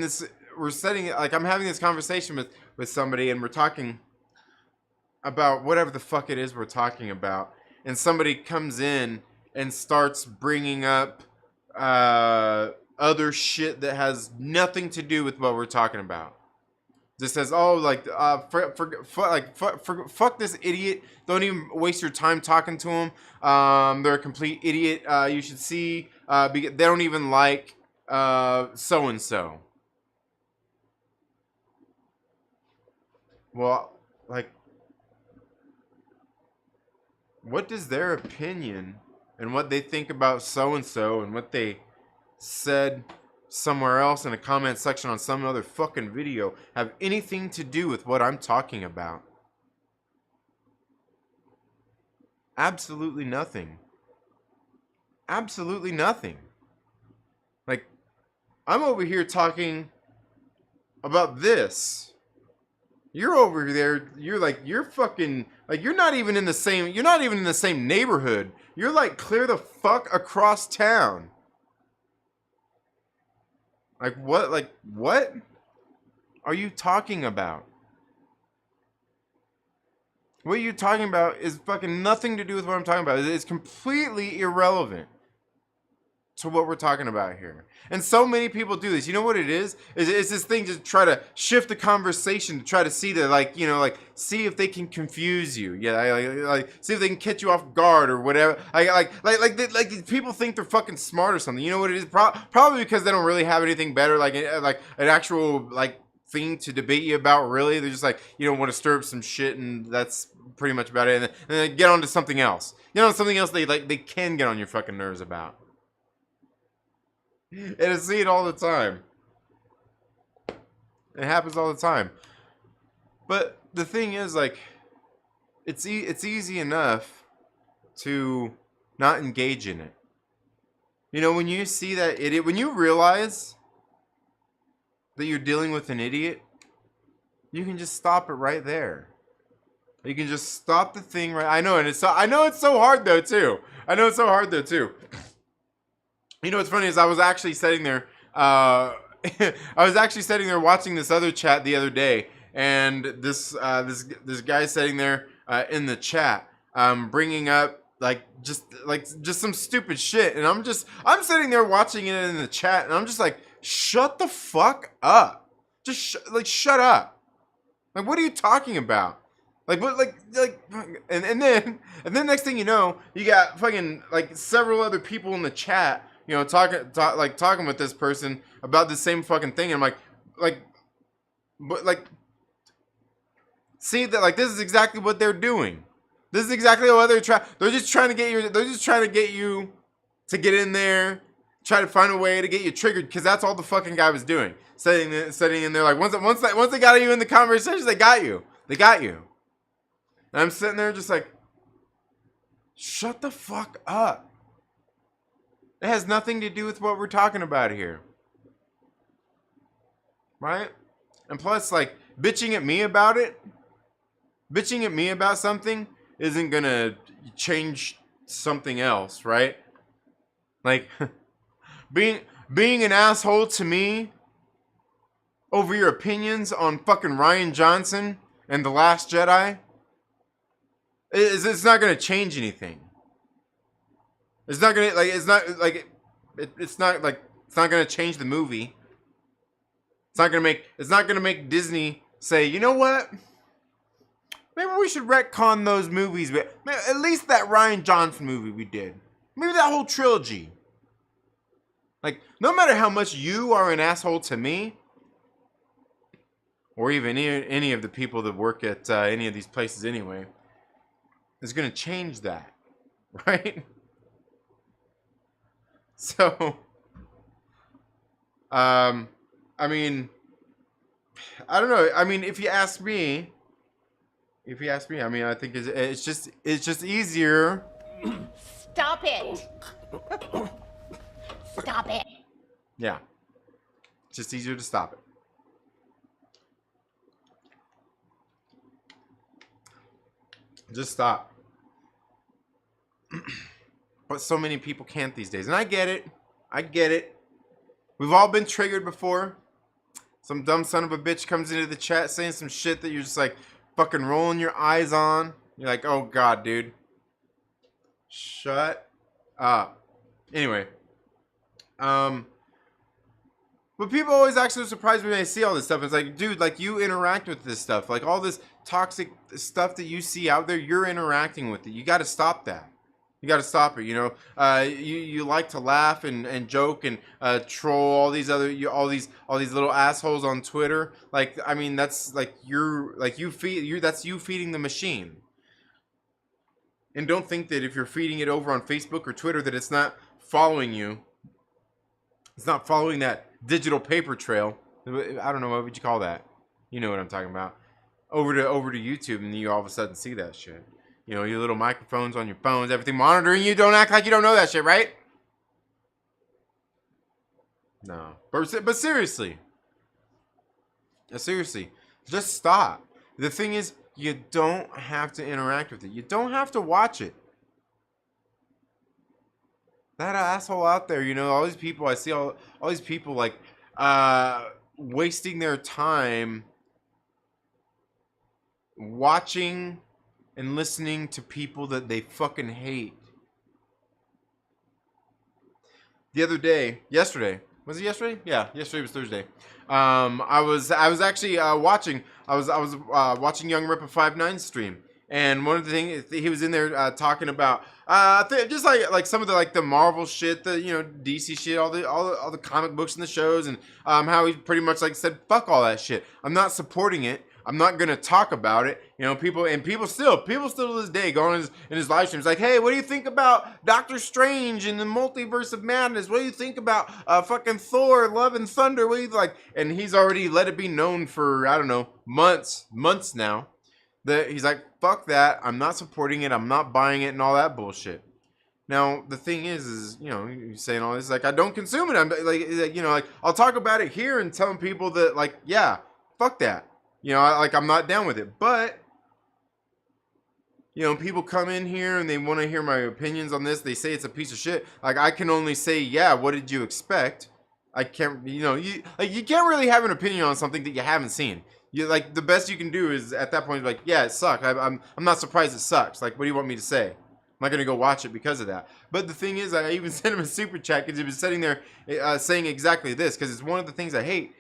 having this conversation with somebody, and we're talking about whatever the fuck it is we're talking about, and somebody comes in and starts bringing up other shit that has nothing to do with what we're talking about. Just says, oh, like, fuck this idiot. Don't even waste your time talking to him. They're a complete idiot. You should see. They don't even like so and so. Well, like, what does their opinion and what they think about so and so and what they said somewhere else in a comment section on some other fucking video have anything to do with what I'm talking about? Absolutely nothing. Absolutely nothing. Like, I'm over here talking about this. You're over there, you're fucking, like, you're not even in the same neighborhood. You're like clear the fuck across town. Like, what are you talking about? What you're talking about is fucking nothing to do with what I'm talking about. It's completely irrelevant to what we're talking about here. And so many people do this. You know what it is? It's this thing to try to shift the conversation, to try to see that, like, you know, like, see if they can confuse you. Yeah, like see if they can catch you off guard or whatever. Like people think they're fucking smart or something. You know what it is? Probably because they don't really have anything better, like an actual, like, thing to debate you about. Really, they're just like, you don't want to stir up some shit, and that's pretty much about it. And then get on to something else. You know, something else they can get on your fucking nerves about. And I see it all the time. It happens all the time. But the thing is, like, it's easy enough to not engage in it. You know, when you see that idiot, when you realize that you're dealing with an idiot, you can just stop it right there. You can just stop the thing right. I know it's so hard though too. You know what's funny is I was actually sitting there. I was actually sitting there watching this other chat the other day, and this guy sitting there in the chat, bringing up just some stupid shit, and I'm sitting there watching it in the chat, and I'm just like, shut the fuck up, just shut up. Like, what are you talking about? Like, what, and then next thing you know, you got fucking like several other people in the chat, you know, talking with this person about the same fucking thing. And I'm like, see that, like, this is exactly what they're doing. This is exactly what they're trying. They're just trying to get you to get in there, try to find a way to get you triggered, because that's all the fucking guy was doing. Sitting in there, like, once they got you in the conversation, they got you. And I'm sitting there just like, shut the fuck up. It has nothing to do with what we're talking about here. Right? And plus, like, bitching at me about something isn't gonna change something else, right? Like, being an asshole to me over your opinions on fucking Rian Johnson and The Last Jedi, it's not gonna change anything. It's not gonna change the movie. It's not gonna make Disney say, you know what? Maybe we should retcon those movies, but at least that Rian Johnson movie we did. Maybe that whole trilogy. Like, no matter how much you are an asshole to me, or even any of the people that work at any of these places anyway, is going to change that, right? So, I mean, I don't know. I mean, if you ask me, I mean, I think it's just easier. Stop it. Stop it. Yeah. It's just easier to stop it. Just stop. But so many people can't these days. And I get it. We've all been triggered before. Some dumb son of a bitch comes into the chat saying some shit that you're just like fucking rolling your eyes on. You're like, oh God, dude. Shut up. Anyway. But people always act so surprised when they see all this stuff. It's like, dude, like, you interact with this stuff. Like, all this toxic stuff that you see out there, you're interacting with it. You got to stop that. You got to stop it, you know. You like to laugh and joke and troll all these little assholes on Twitter. Like, I mean, that's like that's you feeding the machine. And don't think that if you're feeding it over on Facebook or Twitter that it's not following you. It's not following that digital paper trail. I don't know, what would you call that? You know what I'm talking about. Over to YouTube, and you all of a sudden see that shit. You know, your little microphones on your phones, everything monitoring you. Don't act like you don't know that shit, right? No. But seriously. Seriously. Just stop. The thing is, you don't have to interact with it. You don't have to watch it. That asshole out there, you know, all these people, I see all these people like wasting their time watching and listening to people that they fucking hate. The other day, yesterday, was it yesterday? Yeah, yesterday was Thursday. I was actually watching. I was watching Young Ripper 5'9" stream, and one of the things he was in there talking about just like some of the Marvel shit, the DC shit, all the comic books and the shows, and how he pretty much said fuck all that shit. I'm not supporting it. I'm not gonna talk about it. You know, people still to this day go on in his live streams like, hey, what do you think about Doctor Strange and the Multiverse of Madness? What do you think about fucking Thor, Love and Thunder? What do you like? And he's already let it be known for, I don't know, months now that he's like, fuck that. I'm not supporting it. I'm not buying it and all that bullshit. Now, the thing is, he's saying all this, I don't consume it. I'm like, I'll talk about it here and telling people that, yeah, fuck that. I'm not down with it. But, people come in here and they want to hear my opinions on this. They say it's a piece of shit. I can only say, yeah, what did you expect? I can't, you can't really have an opinion on something that you haven't seen. The best you can do is at that point, yeah, it sucked. I'm not surprised it sucks. What do you want me to say? I'm not going to go watch it because of that. But the thing is, I even sent him a super chat because he was sitting there saying exactly this, because it's one of the things I hate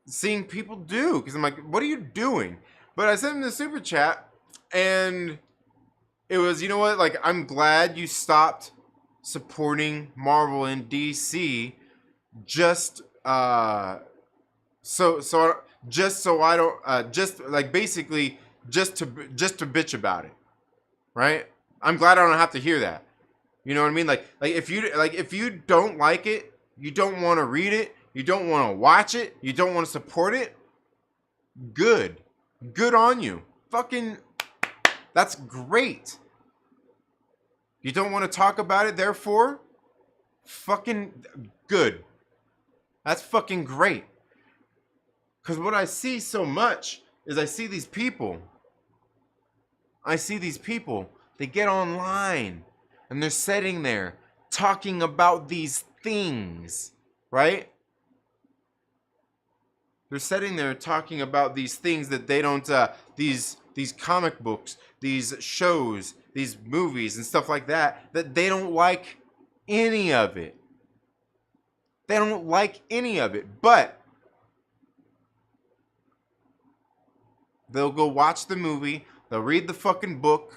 seeing people do, because I'm like, what are you doing? But I sent him the super chat, and it was, you know what, I'm glad you stopped supporting Marvel and DC just so I don't basically just to bitch about it, right? I'm glad I don't have to hear that. You know what I mean? If you don't like it, you don't want to read it, you don't want to watch it, you don't want to support it, good on you. Fucking, that's great. You don't want to talk about it, therefore, fucking good. That's fucking great. Because what I see so much is I see these people, they get online and they're sitting there talking about these things, right? They're sitting there talking about these things that they don't, these comic books, these shows, these movies and stuff like that they don't like any of it. They don't like any of it, but they'll go watch the movie, they'll read the fucking book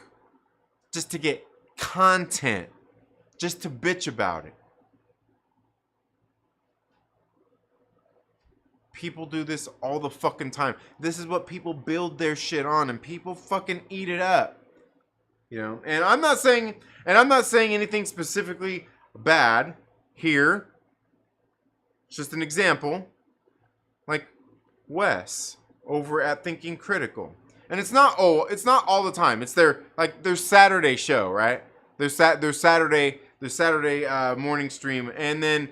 just to get content, just to bitch about it. People do this all the fucking time. This is what people build their shit on, and people fucking eat it up. And I'm not saying anything specifically bad here. It's just an example. Like Wes over at Thinking Critical. And it's not all the time. It's their Saturday show, right? Their Saturday morning stream, and then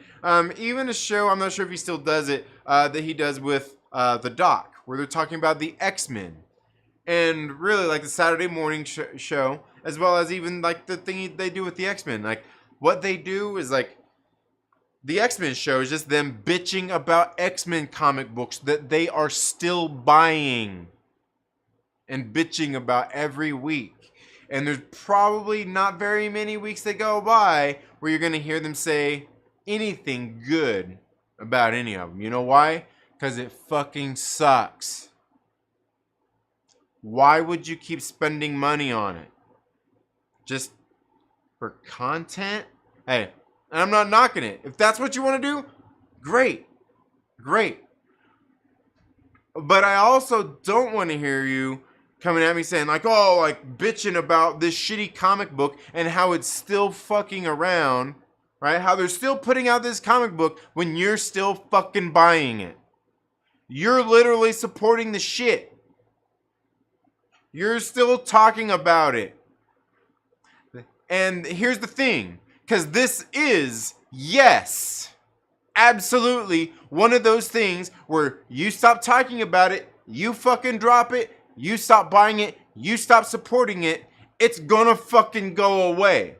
even a show, I'm not sure if he still does it, that he does with the Doc, where they're talking about the X-Men, and really the Saturday morning show, as well as even the thing they do with the X-Men. What they do is the X-Men show is just them bitching about X-Men comic books that they are still buying and bitching about every week. And there's probably not very many weeks that go by where you're going to hear them say anything good about any of them. You know why? Because it fucking sucks. Why would you keep spending money on it? Just for content? Hey, and I'm not knocking it. If that's what you want to do, great. But I also don't want to hear you coming at me saying bitching about this shitty comic book and how it's still fucking around right? How they're still putting out this comic book when you're still fucking buying it. You're literally supporting the shit. You're still talking about it. And here's the thing, because this is, yes, absolutely one of those things where you stop talking about it, you fucking drop it, you stop buying it, you stop supporting it, it's gonna fucking go away.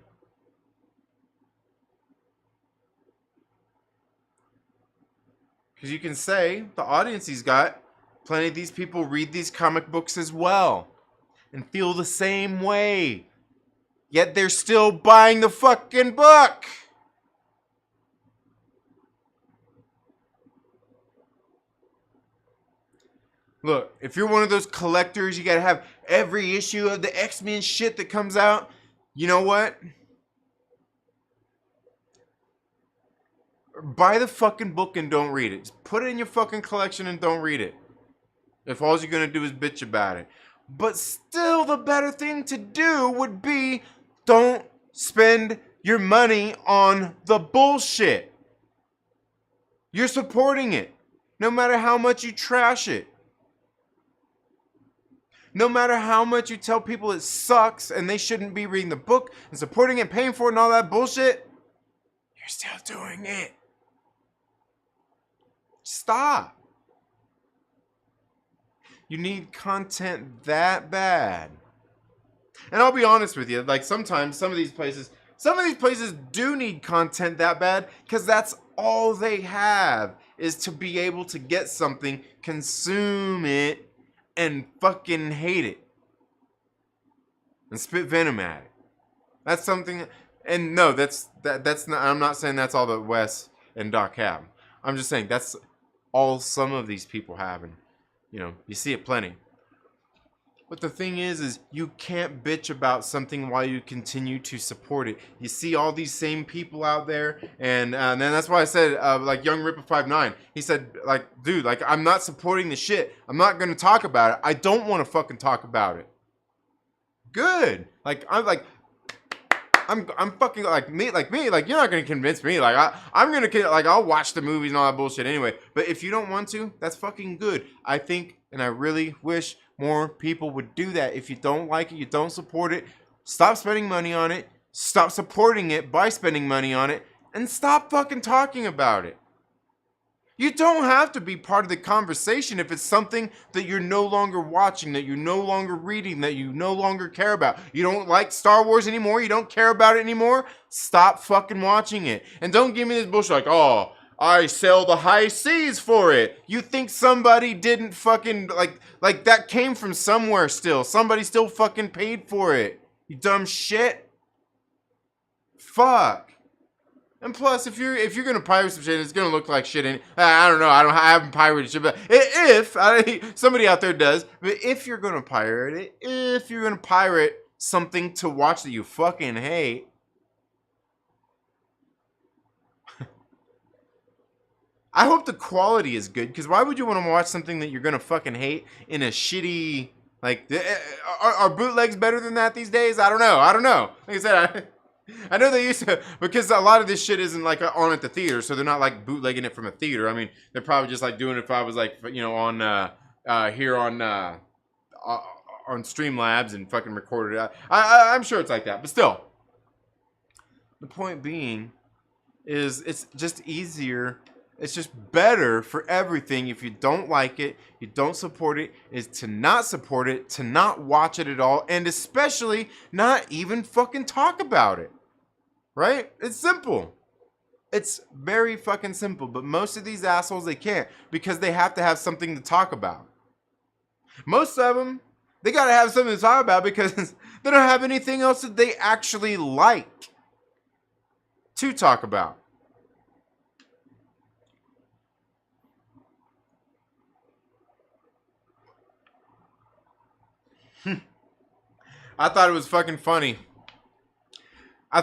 Because you can say the audience he's got, plenty of these people read these comic books as well and feel the same way. Yet they're still buying the fucking book. Look, if you're one of those collectors, you gotta have every issue of the X-Men shit that comes out. You know what? Buy the fucking book and don't read it. Just put it in your fucking collection and don't read it. If all you're gonna do is bitch about it. But still, the better thing to do would be don't spend your money on the bullshit. You're supporting it, no matter how much you trash it. No matter how much you tell people it sucks and they shouldn't be reading the book and supporting it, paying for it and all that bullshit, you're still doing it. Stop. You need content that bad. And I'll be honest with you, like sometimes some of these places do need content that bad because that's all they have is to be able to get something, consume it, and fucking hate it. And spit venom at it. That's something, and no, that's not, I'm not saying that's all that Wes and Doc have. I'm just saying that's all some of these people have, and you see it plenty. But the thing is you can't bitch about something while you continue to support it. You see all these same people out there, and then that's why I said, like Young Ripper 59, he said, like, dude, like, I'm not supporting the shit. I'm not gonna talk about it. I don't want to fucking talk about it. Good. I'm fucking like me, you're not gonna convince me. Like I'm gonna I'll watch the movies and all that bullshit anyway. But if you don't want to, that's fucking good. I think, and I really wish more people would do that. If you don't like it, you don't support it, stop spending money on it, stop supporting it by spending money on it, and stop fucking talking about it. You don't have to be part of the conversation if it's something that you're no longer watching, that you're no longer reading, that you no longer care about. You don't like Star Wars anymore, you don't care about it anymore, stop fucking watching it. And don't give me this bullshit like, oh, I sell the high seas for it. You think somebody didn't fucking, like that came from somewhere still. Somebody still fucking paid for it. You dumb shit. Fuck. And plus, if you're gonna pirate some shit, it's gonna look like shit. I don't know. I haven't pirated shit, but if somebody out there does, but if you're gonna pirate it, if you're gonna pirate something to watch that you fucking hate, I hope the quality is good. Because why would you want to watch something that you're gonna fucking hate in a shitty are bootlegs better than that these days? I don't know. Like I said, I know they used to, because a lot of this shit isn't like on at the theater, so they're not like bootlegging it from a theater. I mean, they're probably just like doing it if I was like, on here on Streamlabs and fucking recorded it. I'm sure it's like that, but still. The point being is it's just easier. It's just better for everything. If you don't like it, you don't support it, is to not support it, to not watch it at all, and especially not even fucking talk about it. Right? It's simple. It's very fucking simple. But most of these assholes, they can't because they have to have something to talk about. Most of them, they gotta have something to talk about because they don't have anything else that they actually like to talk about. I thought it was fucking funny. I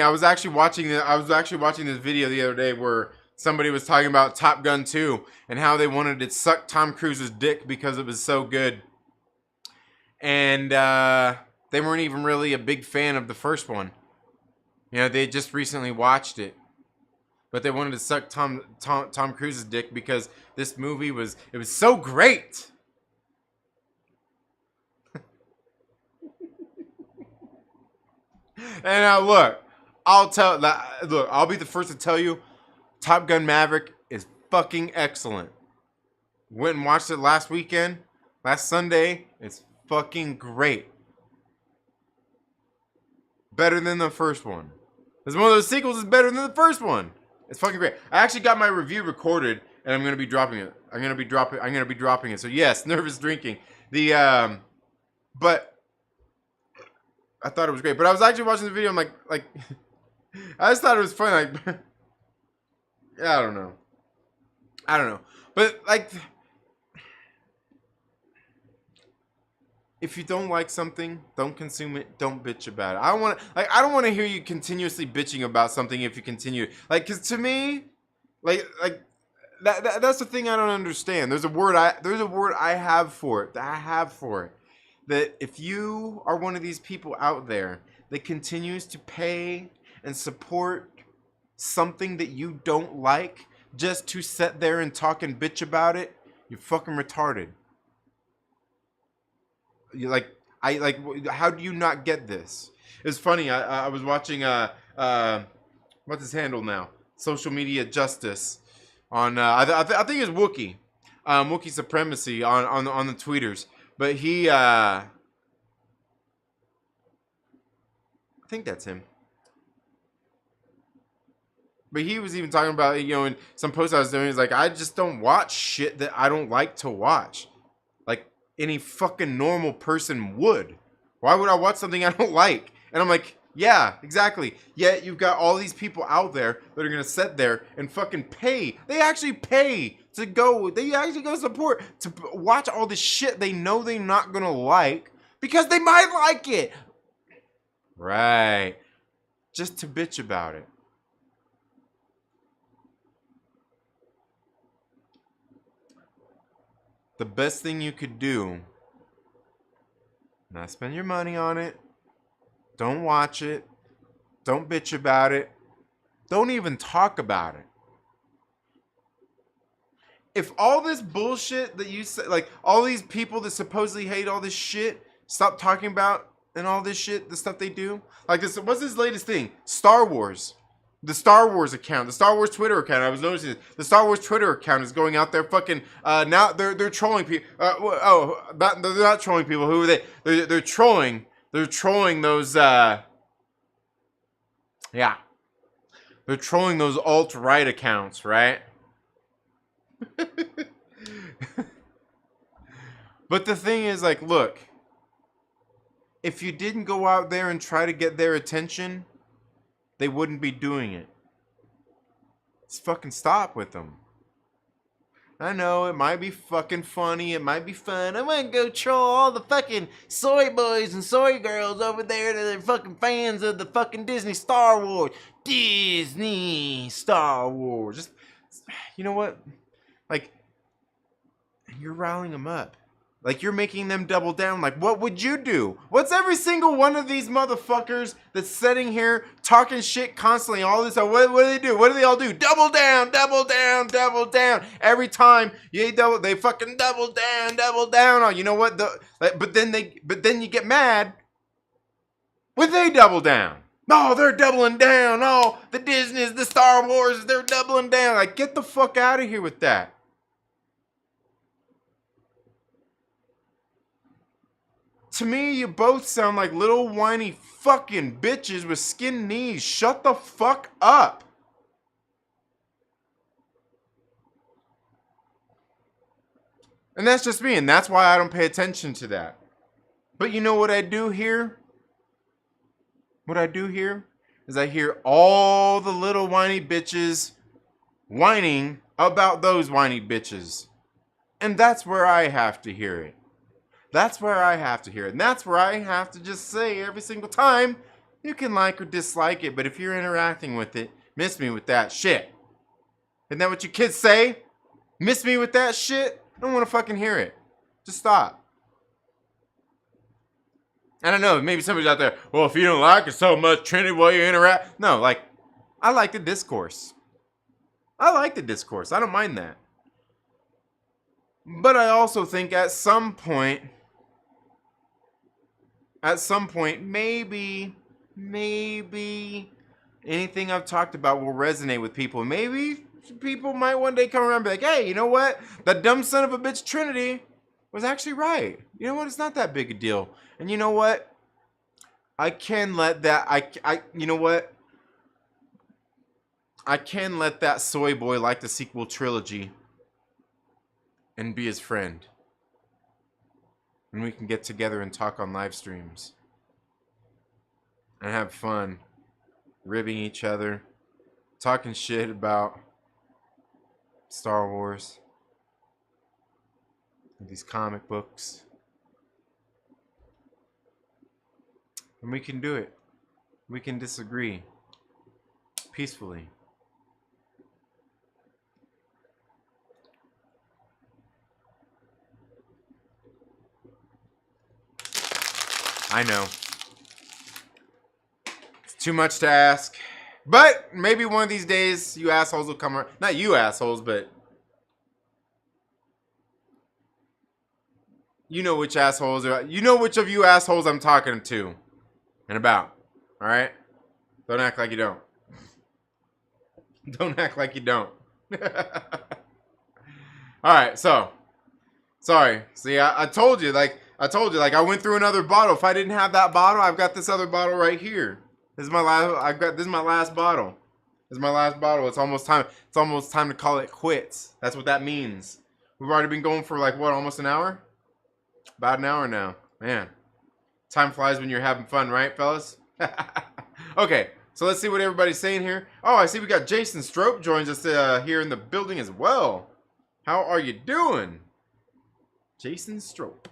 was actually watching this video the other day where somebody was talking about Top Gun 2 and how they wanted to suck Tom Cruise's dick because it was so good. And they weren't even really a big fan of the first one. You know, they just recently watched it, but they wanted to suck Tom Cruise's dick because this movie was so great. And look, I'll be the first to tell you, Top Gun Maverick is fucking excellent. Went and watched it last Sunday. It's fucking great. Better than the first one. It's one of those sequels that's better than the first one. It's fucking great. I actually got my review recorded, and I'm gonna be dropping it. I'm gonna be dropping it. So yes, nervous drinking. But I thought it was great. But I was actually watching the video. I'm like, I just thought it was funny. Like, yeah, I don't know. But like, if you don't like something, don't consume it. Don't bitch about it. I don't want to hear you continuously bitching about something if you continue. Like, cause to me, that's the thing I don't understand. There's a word I have for it. That if you are one of these people out there that continues to pay and support something that you don't like just to sit there and talk and bitch about it, you're fucking retarded. You how do you not get this? It's funny. I was watching what's his handle now? Social Media Justice on I think it's Wookiee, Wookiee Supremacy on the tweeters. But he I think that's him. But he was even talking about, you know, in some posts I was doing, he's like, I just don't watch shit that I don't like to watch. Like any fucking normal person would. Why would I watch something I don't like? And I'm like, yeah, exactly. Yet you've got all these people out there that are going to sit there and fucking pay. They actually pay to go. They actually go support to watch all this shit they know they're not going to like because they might like it. Right. Just to bitch about it. The best thing you could do, not spend your money on it. Don't watch it. Don't bitch about it. Don't even talk about it. If all this bullshit that you say, like all these people that supposedly hate all this shit, stop talking about and all this shit, the stuff they do. Like this, what's his latest thing? Star Wars. The Star Wars account, the Star Wars Twitter account. I was noticing the Star Wars Twitter account is going out there fucking now they're trolling people. They're not trolling people. Who are they? They're trolling. They're trolling those They're trolling those alt-right accounts, right? But the thing is, like, look, if you didn't go out there and try to get their attention, they wouldn't be doing it. Just fucking stop with them. I know, it might be fucking funny, it might be fun. I want to go troll all the fucking soy boys and soy girls over there that are fucking fans of the fucking Disney Star Wars. Disney Star Wars. Just, you know what? Like, you're riling them up. Like, you're making them double down. Like, what would you do? What's every single one of these motherfuckers that's sitting here talking shit constantly, all this stuff, what do they do? What do they all do? Double down, double down, double down. Every time they fucking double down on, you know what? But then you get mad when they double down. Oh, they're doubling down. Oh, the Disney's, the Star Wars, they're doubling down. Like, get the fuck out of here with that. To me, you both sound like little whiny fucking bitches with skin knees. Shut the fuck up. And that's just me, and that's why I don't pay attention to that. But you know what I do here? What I do here is I hear all the little whiny bitches whining about those whiny bitches. And that's where I have to hear it. That's where I have to hear it. And that's where I have to just say every single time, you can like or dislike it, but if you're interacting with it, miss me with that shit. Isn't that what you kids say? Miss me with that shit? I don't want to fucking hear it. Just stop. I don't know, maybe somebody's out there, well, if you don't like it so much, Trinity, while you interact. No, like, I like the discourse. I like the discourse. I don't mind that. But I also think at some point, maybe anything I've talked about will resonate with people. Maybe people might one day come around and be like, hey, you know what? That dumb son of a bitch Trinity was actually right. You know what? It's not that big a deal. And you know what? I can let that, you know what? I can let that soy boy like the sequel trilogy and be his friend. And we can get together and talk on live streams. And have fun. Ribbing each other. Talking shit about Star Wars. These comic books. And we can do it. We can disagree. Peacefully. I know. It's too much to ask. But maybe one of these days you assholes will come around. Not you assholes, but you know which assholes are. You know which of you assholes I'm talking to and about. Alright? Don't act like you don't. Don't act like you don't. Alright, so. Sorry. See, I told you, like I went through another bottle. If I didn't have that bottle, I've got this other bottle right here. This is my last. This is my last bottle. This is my last bottle. It's almost time. It's almost time to call it quits. That's what that means. We've already been going for like what, almost an hour? About an hour now. Man, time flies when you're having fun, right, fellas? Okay, so let's see what everybody's saying here. Oh, I see we got Jason Strope joins us here in the building as well. How are you doing, Jason Strope?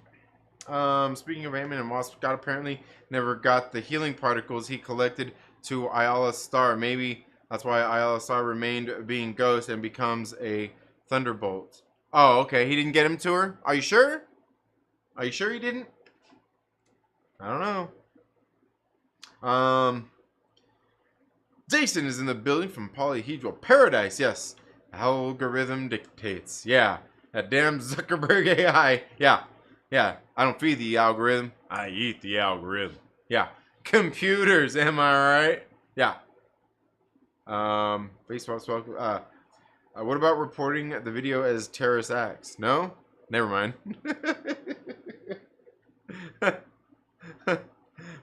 Speaking of Ant-Man and Wasp, Scott apparently never got the healing particles he collected to Ayala Star. Maybe that's why Ayala Star remained being Ghost and becomes a Thunderbolt. Oh, okay. He didn't get him to her? Are you sure? Are you sure he didn't? I don't know. Jason is in the building from Polyhedral Paradise. Yes. Algorithm dictates. Yeah. That damn Zuckerberg AI. Yeah. Yeah, I don't feed the algorithm. I eat the algorithm. Yeah. Computers, am I right? Yeah. Facebook. What about reporting the video as terrorist acts? No? Never mind.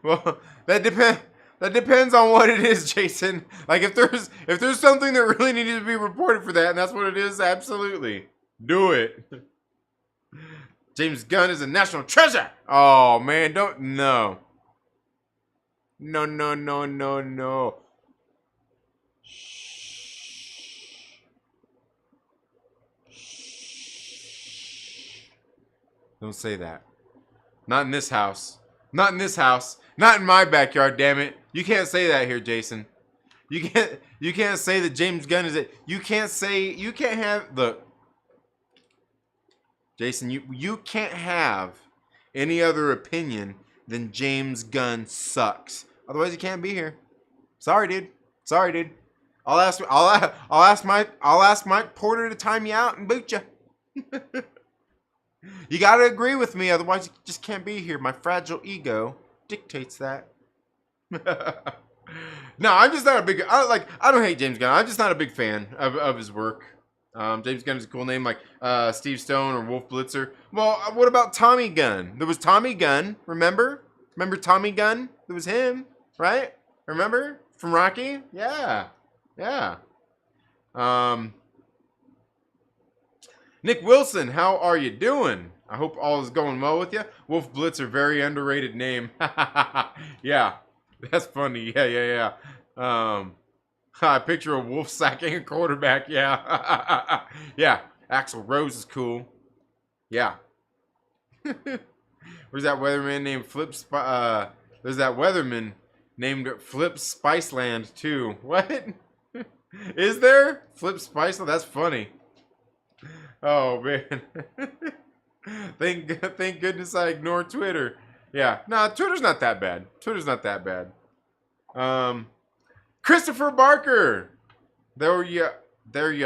Well, that depends on what it is, Jason. Like if there's something that really needed to be reported for that, and that's what it is, absolutely. Do it. James Gunn is a national treasure. Oh, man, don't. No. No. Shh. Don't say that. Not in this house. Not in this house. Not in my backyard, damn it. You can't say that here, Jason. You can't say that James Gunn is it. You can't have, look. Jason, you can't have any other opinion than James Gunn sucks. Otherwise, you can't be here. Sorry, dude. I'll ask Mike Porter to time you out and boot you. You gotta agree with me, otherwise you just can't be here. My fragile ego dictates that. No, I'm just not a big. I don't hate James Gunn. I'm just not a big fan of his work. James Gunn is a cool name, like Steve Stone or Wolf Blitzer. Well, what about Tommy Gunn? There was Tommy Gunn, remember? Remember Tommy Gunn? It was him, right? Remember? From Rocky? Yeah. Nick Wilson, how are you doing? I hope all is going well with you. Wolf Blitzer, very underrated name. Yeah, that's funny. Yeah. I picture a wolf sacking a quarterback. Yeah. Yeah. Axl Rose is cool. Yeah. There's that weatherman named there's that weatherman named Flip Spiceland too. What? Is there? Flip Spiceland? That's funny. Oh man. Thank goodness I ignored Twitter. Yeah. Nah, Twitter's not that bad. Twitter's not that bad. Christopher Barker. There you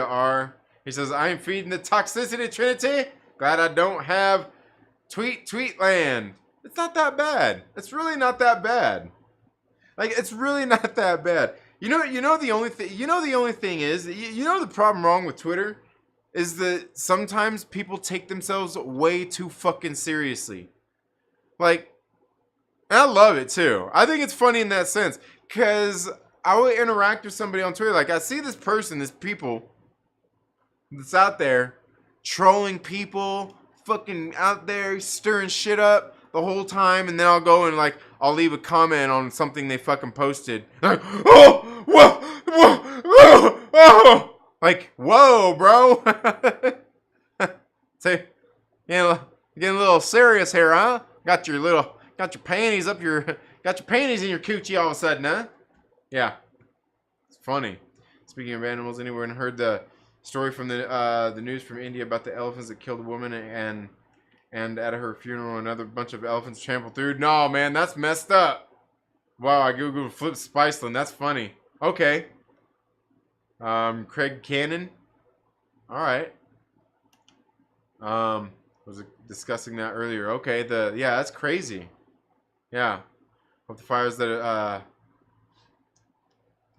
are. He says, I am feeding the toxicity trinity. Glad I don't have tweetland. It's not that bad. It's really not that bad. Like, it's really not that bad. You know the only thing is, you know the problem wrong with Twitter is that sometimes people take themselves way too fucking seriously. Like, and I love it too. I think it's funny in that sense. Cause I will interact with somebody on Twitter. Like, I see this person, this people that's out there trolling people, fucking out there stirring shit up the whole time, and then I'll go and like I'll leave a comment on something they fucking posted. Like, oh, whoa, like, whoa, bro. Say, getting a little serious here, huh? Got your panties got your panties in your coochie all of a sudden, huh? Yeah, it's funny. Speaking of animals, anyone heard the story from the news from India about the elephants that killed a woman and at her funeral another bunch of elephants trampled through? No, man, that's messed up. Wow, I googled Flip Spiceland. That's funny. Okay. Craig Cannon. All right. Was discussing that earlier. Okay. Yeah, that's crazy. Yeah. Hope the fires that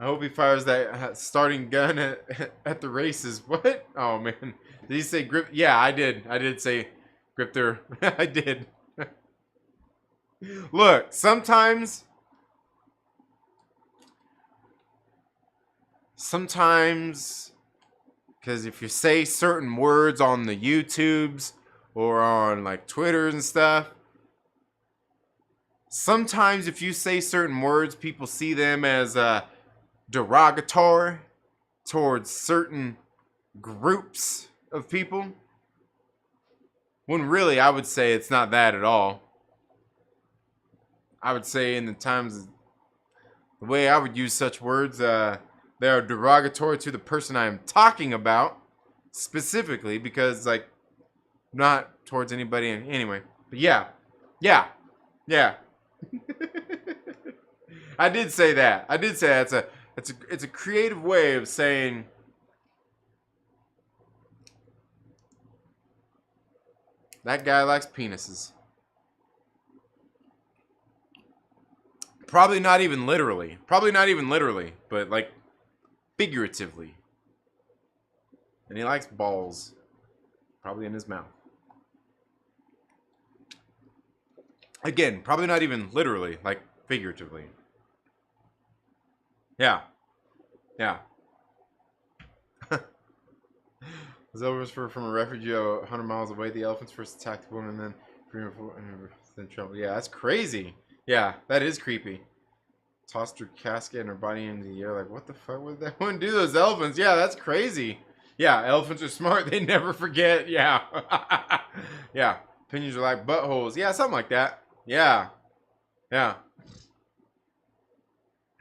I hope he fires that starting gun at the races. What? Oh man. Did he say grip? Yeah, I did. I did say grip their. I did. Look, sometimes, because if you say certain words on the YouTubes or on like Twitter and stuff, sometimes if you say certain words, people see them as derogatory towards certain groups of people. When really, I would say it's not that at all. I would say in the times, the way I would use such words, they are derogatory to the person I am talking about, specifically, because, like, not towards anybody anyway. But yeah. I did say that. It's a creative way of saying that guy likes penises. Probably not even literally, but like figuratively. And he likes balls, probably in his mouth. Again, probably not even literally, like figuratively. Yeah. The elephants were from a refugee 100 miles away. The elephants first attacked the woman, then trouble. Yeah, that's crazy. Yeah, that is creepy. Tossed her casket and her body into the air. Like, what the fuck would that one do? Those elephants? Yeah, that's crazy. Yeah, elephants are smart. They never forget. Yeah. Yeah. Opinions are like buttholes. Yeah, something like that. Yeah. Yeah,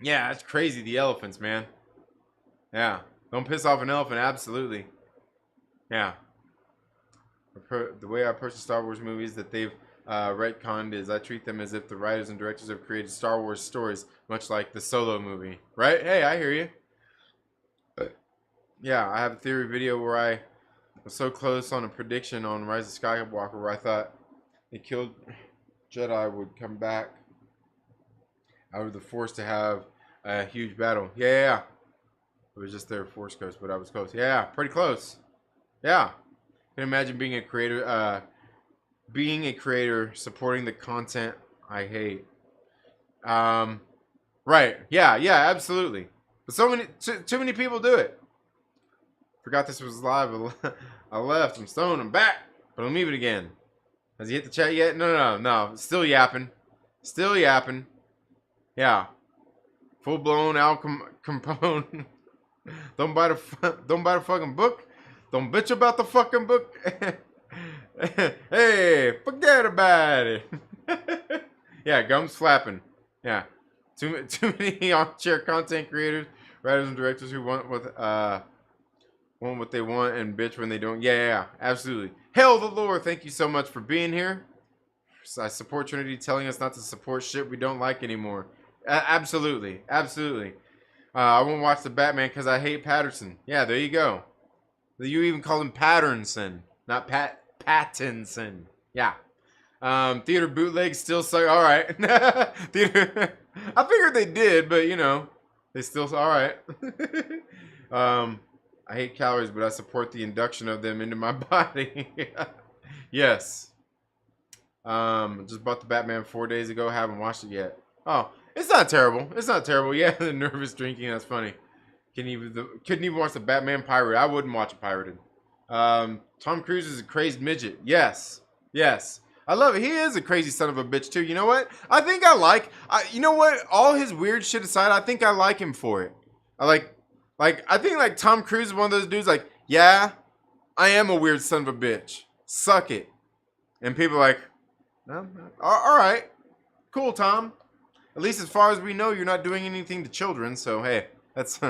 that's crazy. The elephants, man. Yeah. Don't piss off an elephant. Absolutely. Yeah. The way I approach the Star Wars movies that they've retconned is I treat them as if the writers and directors have created Star Wars stories, much like the Solo movie. Right? Hey, I hear you. Yeah, I have a theory video where I was so close on a prediction on Rise of Skywalker where I thought the killed Jedi would come back out of the Force to have a huge battle. Yeah. It was just their Force Ghost, but I was close. Yeah, pretty close. Yeah. Can imagine being a creator supporting the content I hate. Right. Yeah, absolutely. But too many people do it. Forgot this was live. I left. I'm stoned. I'm back. But I'll leave it again. Has he hit the chat yet? No. Still yapping. Yeah. Full blown Al Capone. Don't buy the fucking book. Don't bitch about the fucking book. Hey, forget about it. Yeah, gums flapping. Yeah. Too many armchair content creators, writers and directors who want what they want and bitch when they don't. Yeah, absolutely. Hail the Lord, thank you so much for being here. I support Trinity telling us not to support shit we don't like anymore. Absolutely. Absolutely. I won't watch the Batman because I hate Patterson. Yeah, there you go. You even call him Patternson, not Pattinson. Yeah. Theater bootlegs still suck. All right. Theater. I figured they did, but you know, they still all right. I hate calories, but I support the induction of them into my body. Yes. Just bought the Batman 4 days ago. Haven't watched it yet. Oh, it's not terrible. It's not terrible. Yeah, the nervous drinking. That's funny. Couldn't even watch the Batman pirate. I wouldn't watch it pirated. Tom Cruise is a crazed midget. Yes. Yes. I love it. He is a crazy son of a bitch too. You know what? I think you know what? All his weird shit aside, I think I like him for it. I think Tom Cruise is one of those dudes like, yeah, I am a weird son of a bitch. Suck it. And people are like, no, all right. Cool, Tom. At least as far as we know, you're not doing anything to children. So, hey, that's...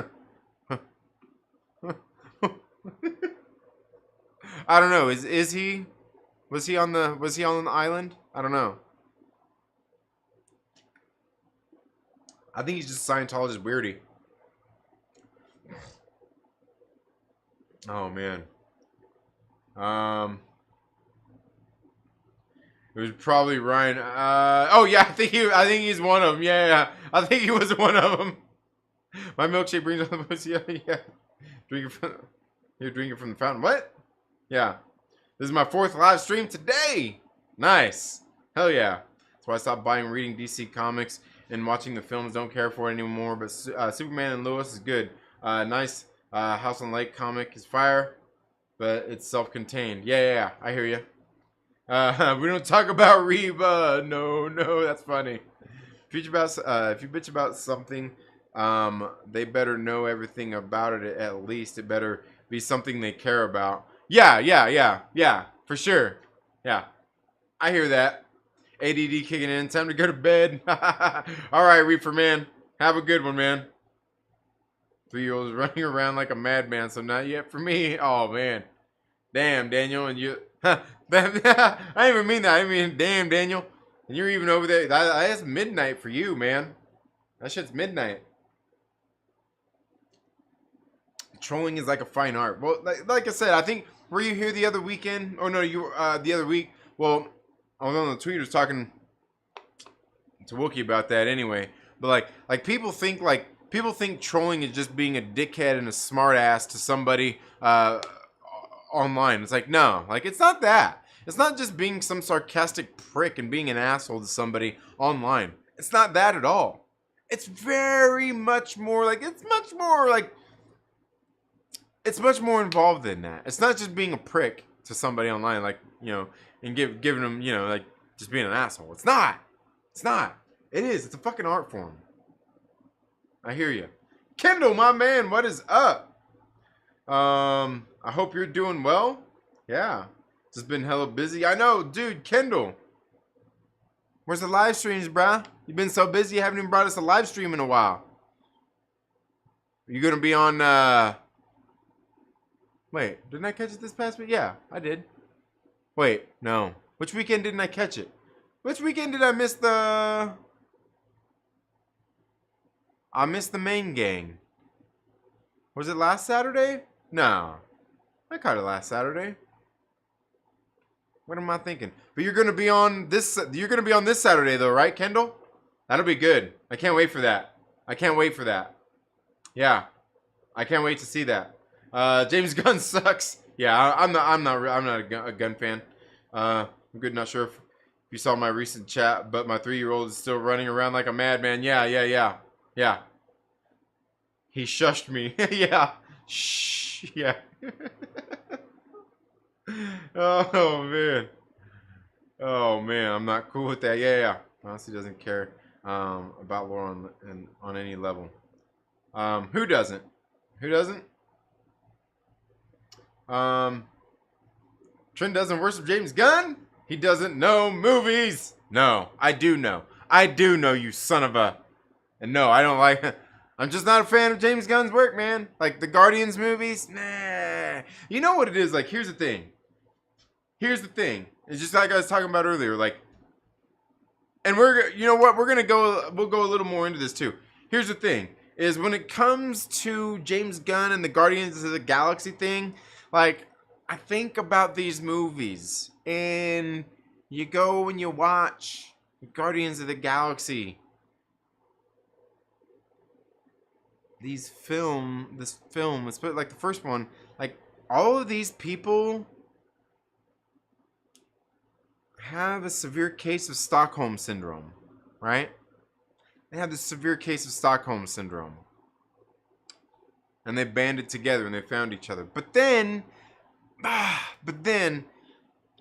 I don't know. Is he? Was he on the island? I don't know. I think he's just a Scientologist weirdy. Oh man. It was probably Ryan. Oh yeah, I think he's one of them. Yeah. I think he was one of them. My milkshake brings all the pussy. Yeah. You're drinking from the fountain. What? Yeah. This is my 4th live stream today. Nice. Hell yeah. That's why I stopped buying reading DC comics and watching the films. Don't care for it anymore. But Superman and Lois is good. Nice. House on Lake comic is fire, but it's self-contained. Yeah. I hear you. We don't talk about Reba. No, that's funny. If you bitch about something, they better know everything about it at least. It better be something they care about. Yeah, for sure. Yeah, I hear that. ADD kicking in. Time to go to bed. All right, Reefer man. Have a good one, man. 3-year-old is running around like a madman, so not yet for me. Oh, man. Damn, Daniel, and you... I didn't even mean that. I mean, damn, Daniel. And you're even over there. That's midnight for you, man. That shit's midnight. Trolling is like a fine art. Well, like I said, I think... Were you here the other weekend? Oh, no, you the other week. Well, I was on the tweeters talking to Wookie about that anyway. But, like people think trolling is just being a dickhead and a smart ass to somebody online. It's like, no. Like, it's not that. It's not just being some sarcastic prick and being an asshole to somebody online. It's not that at all. It's very much more like... It's much more involved than that. It's not just being a prick to somebody online, like, you know, and giving them, you know, like, just being an asshole. It's not. It's not. It is. It's a fucking art form. I hear you. Kendall, my man, what is up? I hope you're doing well. Yeah. Just been hella busy. I know, dude, Kendall. Where's the live streams, bruh? You've been so busy, you haven't even brought us a live stream in a while. Are you going to be on, Wait, didn't I catch it this past week? Yeah, I did. Wait, no. Which weekend didn't I catch it? Which weekend did I miss the... I missed the main gang. Was it last Saturday? No. I caught it last Saturday. What am I thinking? But you're gonna be on this Saturday though, right, Kendall? That'll be good. I can't wait for that. Yeah. I can't wait to see that. James Gunn sucks. Yeah, I'm not a gun fan. I'm good. Not sure if you saw my recent chat, but my 3-year-old is still running around like a madman. Yeah. He shushed me. Yeah. Shh. Yeah. Oh man, I'm not cool with that. Yeah. Honestly, doesn't care about lore on any level. Who doesn't? Trent doesn't worship James Gunn? He doesn't know movies. No, I do know. You son of a... And no, I don't like... I'm just not a fan of James Gunn's work, man. Like the Guardians movies, nah. You know what it is? Like, here's the thing. It's just like I was talking about earlier. Like, And you know what, we'll go a little more into this too. Here's the thing, is when it comes to James Gunn and the Guardians of the Galaxy thing, like, I think about these movies, and you go and you watch Guardians of the Galaxy. This film, let's put it like the first one, like, all of these people have a severe case of Stockholm Syndrome, right? They have this severe case of Stockholm Syndrome. And they banded together and they found each other. But then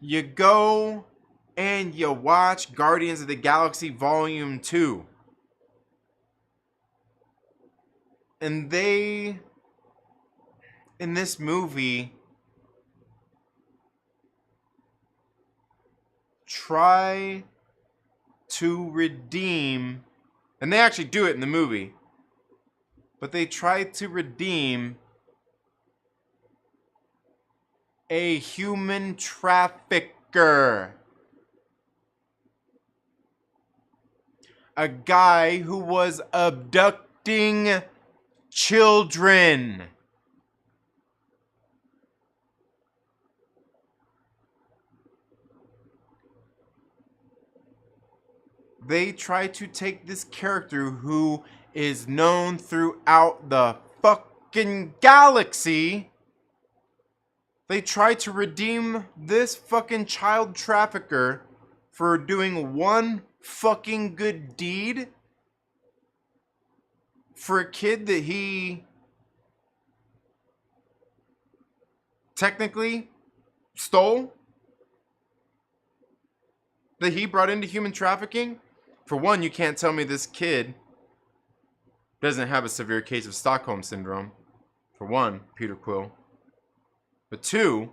you go and you watch Guardians of the Galaxy Volume 2. And they, in this movie, try to redeem, and they actually do it in the movie, but they try to redeem a human trafficker. A guy who was abducting children. They try to take this character who is known throughout the fucking galaxy. They try to redeem this fucking child trafficker for doing one fucking good deed for a kid that he technically stole, that he brought into human trafficking. For one, you can't tell me this kid doesn't have a severe case of Stockholm Syndrome. For one, Peter Quill. But two,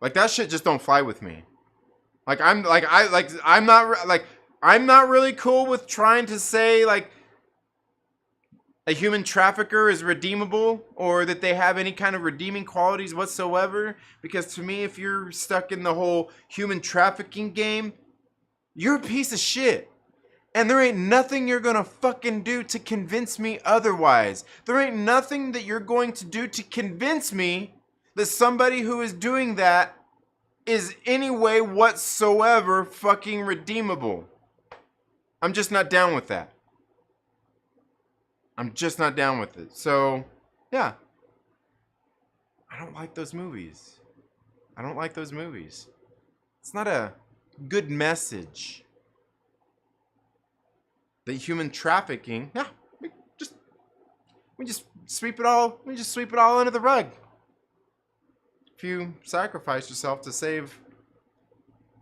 like, that shit just don't fly with me. I'm not really cool with trying to say, like, a human trafficker is redeemable or that they have any kind of redeeming qualities whatsoever. Because to me, if you're stuck in the whole human trafficking game, you're a piece of shit. And there ain't nothing you're gonna fucking do to convince me otherwise. There ain't nothing that you're going to do to convince me that somebody who is doing that is any way whatsoever fucking redeemable. I'm just not down with that. I'm just not down with it. So, yeah. I don't like those movies. I don't like those movies. It's not a good message. The human trafficking, yeah, we just sweep it all under the rug. If you sacrifice yourself to save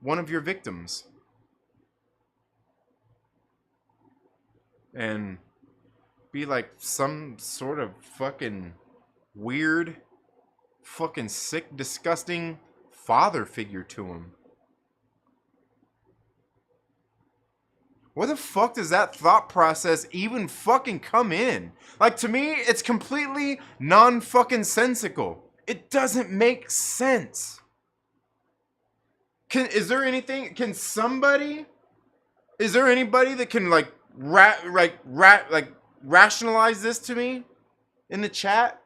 one of your victims. And be like some sort of fucking weird, fucking sick, disgusting father figure to him. Where the fuck does that thought process even fucking come in? Like, to me, it's completely non-fucking sensical. It doesn't make sense. Is there anybody that can, like, rationalize this to me in the chat?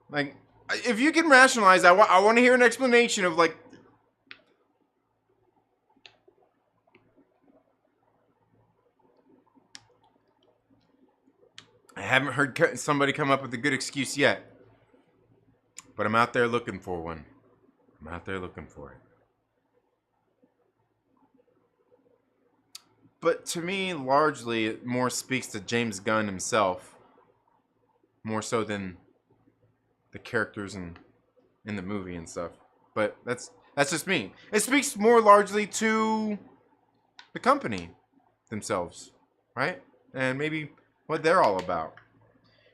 Like, if you can rationalize, I want to hear an explanation of, like, I haven't heard somebody come up with a good excuse yet. But I'm out there looking for one. I'm out there looking for it. But to me, largely, it more speaks to James Gunn himself. More so than the characters in the movie and stuff. But that's just me. It speaks more largely to the company themselves. Right? And maybe what they're all about.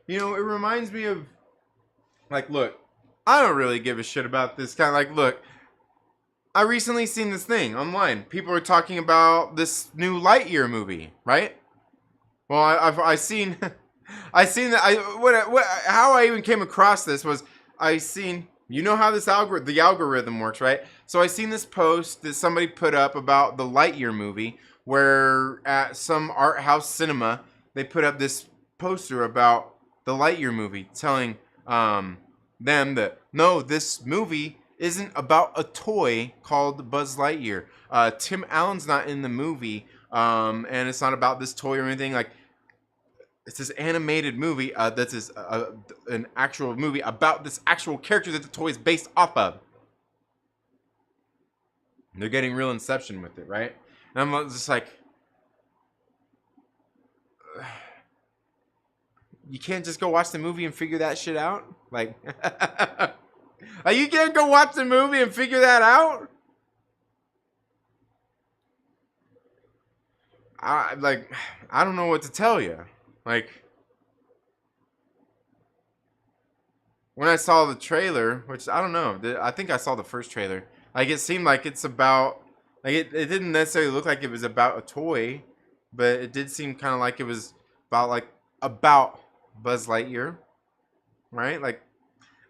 You know, it reminds me of, like, look, I don't really give a shit about this kind of, like, look, I recently seen this thing online. People are talking about this new Lightyear movie, right? Well, I seen that. How I even came across this was I seen You know how the algorithm works, right? So I seen this post that somebody put up about the Lightyear movie, where at some art house cinema they put up this poster about the Lightyear movie, telling them that no, this movie isn't about a toy called Buzz Lightyear. Tim Allen's not in the movie, and it's not about this toy or anything. Like, it's this animated movie an actual movie about this actual character that the toy is based off of. They're getting real Inception with it, right? And I'm just like, you can't just go watch the movie and figure that shit out? Like, you can't go watch the movie and figure that out? I don't know what to tell you. Like, when I saw the trailer, which I don't know, I think I saw the first trailer. Like, it seemed like it's about, like, it didn't necessarily look like it was about a toy, but it did seem kind of like it was about Buzz Lightyear, right? Like,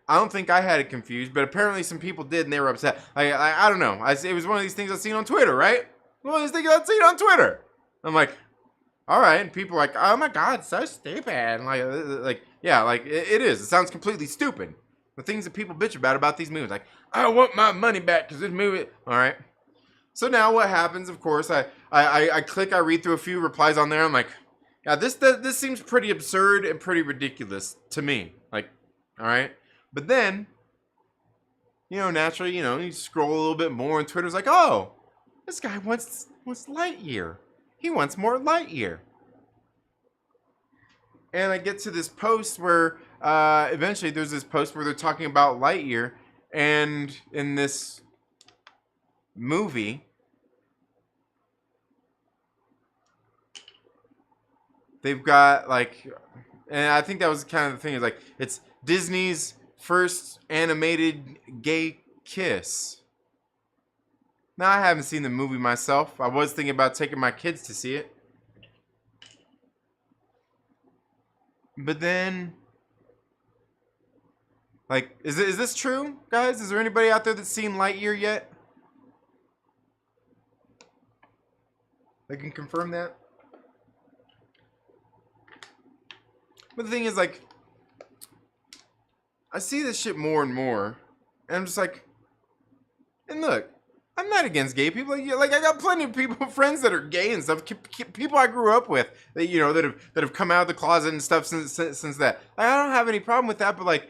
I don't think I had it confused, but apparently some people did, and they were upset. I don't know. It was one of these things I've seen on Twitter, right? One of these things I've seen on Twitter. I'm like, all right, and people are like, oh my god, so stupid. And yeah, it is. It sounds completely stupid. The things that people bitch about these movies, like, I want my money back because this movie. All right. So now what happens? Of course, I read through a few replies on there. I'm like, yeah, this seems pretty absurd and pretty ridiculous to me. Like, all right, but then, naturally, you scroll a little bit more, and Twitter's like, oh, this guy wants Lightyear. He wants more Lightyear. And I get to this post where eventually there's this post where they're talking about Lightyear, and in this movie, they've got and I think that was kind of the thing, is like, it's Disney's first animated gay kiss. Now, I haven't seen the movie myself. I was thinking about taking my kids to see it. But then, is this true, guys? Is there anybody out there that's seen Lightyear yet? They can confirm that? But the thing is, I see this shit more and more, and I'm just like, and look, I'm not against gay people. Like I got plenty of people, friends that are gay and stuff. People I grew up with that have come out of the closet and stuff since that. I don't have any problem with that. But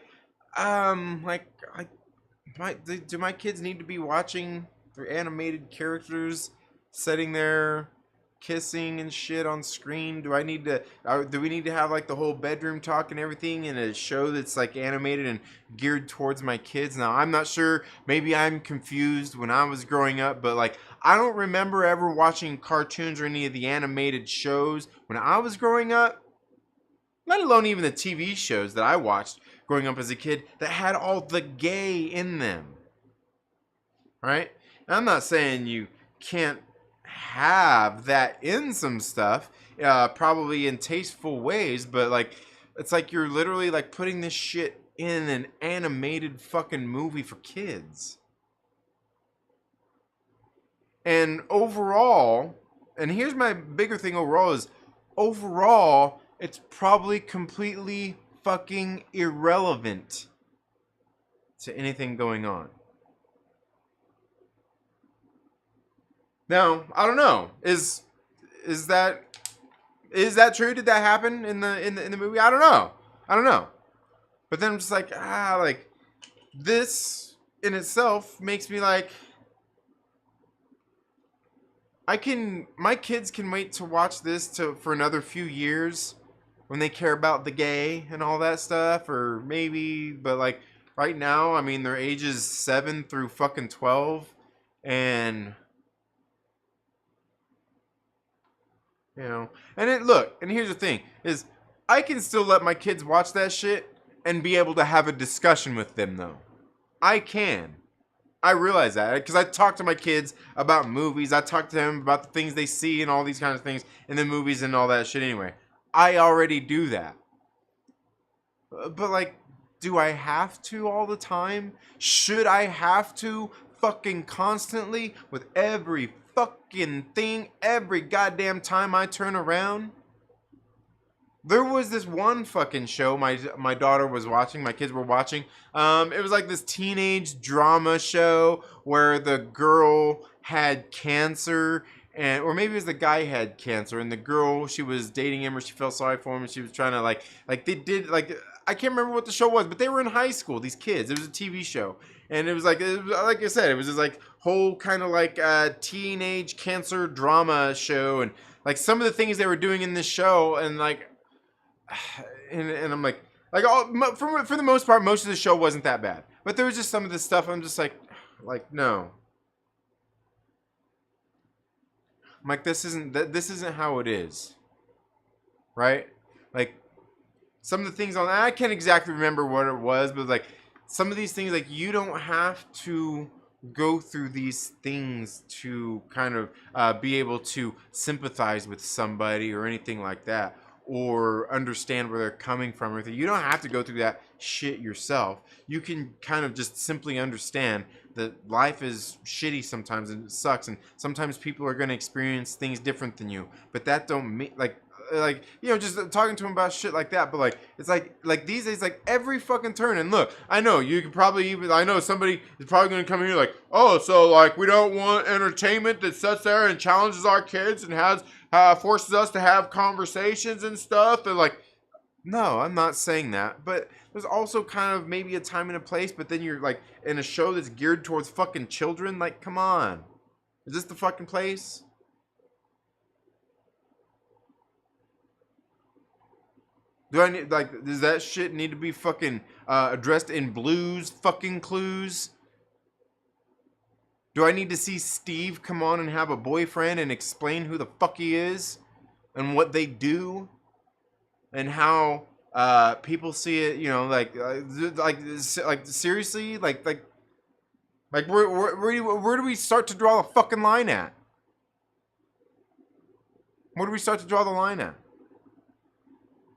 do my kids need to be watching their animated characters sitting there kissing and shit on screen? Do we need to have the whole bedroom talk and everything in a show that's animated and geared towards my kids? Now, I'm not sure, maybe I'm confused when I was growing up, but I don't remember ever watching cartoons or any of the animated shows when I was growing up, let alone even the TV shows that I watched growing up as a kid that had all the gay in them, right? And I'm not saying you can't have that in some stuff, probably in tasteful ways, but it's you're literally putting this shit in an animated fucking movie for kids. And overall, and here's my bigger thing overall, is overall it's probably completely fucking irrelevant to anything going on. Now, I don't know. Is that true? Did that happen in the movie? I don't know. But then I'm just this in itself makes me my kids can wait to watch this for another few years when they care about the gay and all that stuff, or maybe, but right now, I mean, their ages 7 through fucking 12, and and here's the thing, is I can still let my kids watch that shit and be able to have a discussion with them, though. I can. I realize that, because I talk to my kids about movies. I talk to them about the things they see and all these kinds of things in the movies and all that shit anyway. I already do that. But Do I have to all the time? Should I have to fucking constantly with every fucking thing every goddamn time I turn around? There was this one fucking show my daughter was watching, my kids were watching. It was like this teenage drama show where the girl had cancer, and or maybe it was the guy had cancer, and the girl, she was dating him, or she felt sorry for him, and she was trying to like they did like, I can't remember what the show was, but they were in high school. These kids, it was a TV show, and it was like I said, it was this like whole kind of like teenage cancer drama show, and like some of the things they were doing in this show, and like. And I'm like all, for the most part, most of the show wasn't that bad, but there was just some of this stuff I'm just like no, I'm like this isn't how it is, right? Like some of the things on, I can't exactly remember what it was, but like some of these things, like you don't have to go through these things to kind of be able to sympathize with somebody or anything like that, or understand where they're coming from or anything. You don't have to go through that shit yourself. You can kind of just simply understand that life is shitty sometimes and it sucks, and sometimes people are going to experience things different than you, but that don't mean like you know, just talking to him about shit like that. But like it's like these days, like every fucking turn, and look, I know you could probably even, I know somebody is probably going to come here like, oh, so like we don't want entertainment that sits there and challenges our kids and has forces us to have conversations and stuff, and like, no, I'm not saying that, but there's also kind of maybe a time and a place, but then you're like in a show that's geared towards fucking children. Like, come on, is this the fucking place? Do I need, like, does that shit need to be fucking addressed in Blues fucking Clues? Do I need to see Steve come on and have a boyfriend and explain who the fuck he is and what they do and how people see it? You know, like seriously, like where do we start to draw the fucking line at? Where do we start to draw the line at?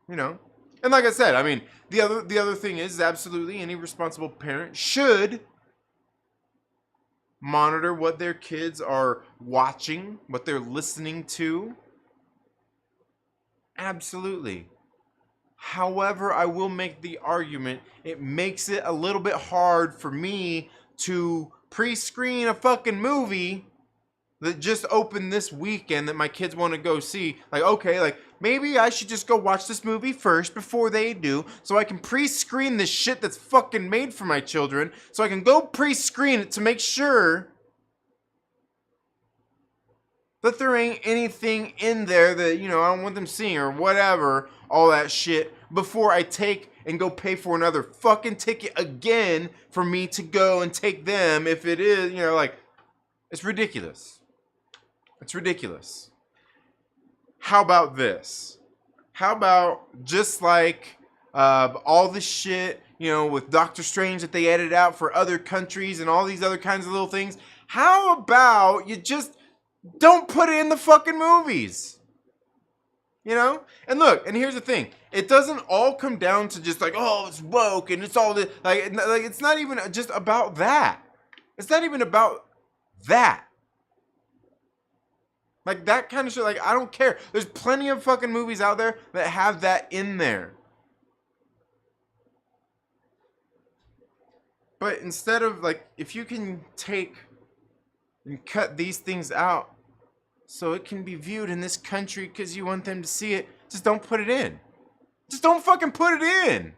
You know, and like I said, I mean, the other thing is absolutely any responsible parent should monitor what their kids are watching, what they're listening to. Absolutely. However, I will make the argument, it makes it a little bit hard for me to pre-screen a fucking movie that just opened this weekend that my kids want to go see. Like, okay, like maybe I should just go watch this movie first before they do, so I can pre-screen this shit that's fucking made for my children, so I can go pre-screen it to make sure that there ain't anything in there that, you know, I don't want them seeing or whatever, all that shit, before I take and go pay for another fucking ticket again for me to go and take them. If it is, you know, like, it's ridiculous. It's ridiculous. How about this? How about just like all this shit, you know, with Doctor Strange that they edited out for other countries and all these other kinds of little things? How about you just don't put it in the fucking movies? You know? And look, and here's the thing. It doesn't all come down to just like, oh, it's woke and it's all this. Like it's not even just about that. It's not even about that. Like that kind of shit, like I don't care. There's plenty of fucking movies out there that have that in there. But instead of like, if you can take and cut these things out so it can be viewed in this country because you want them to see it, just don't put it in. Just don't fucking put it in.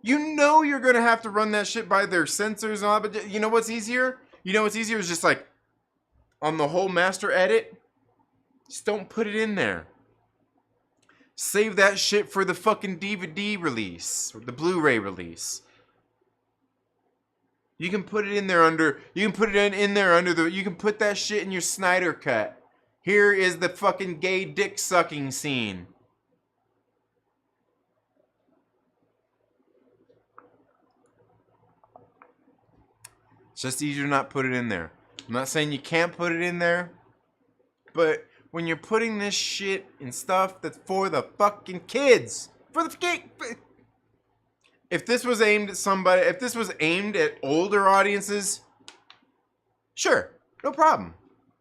You know you're going to have to run that shit by their censors and all, but you know what's easier? You know what's easier is just like, on the whole master edit, just don't put it in there. Save that shit for the fucking DVD release, or the Blu-ray release. You can put it in there under, you can put it in there under the, you can put that shit in your Snyder cut. Here is the fucking gay dick sucking scene. It's just easier to not put it in there. I'm not saying you can't put it in there, but when you're putting this shit in stuff that's for the fucking kids, for the if this was aimed at somebody, if this was aimed at older audiences, sure, no problem.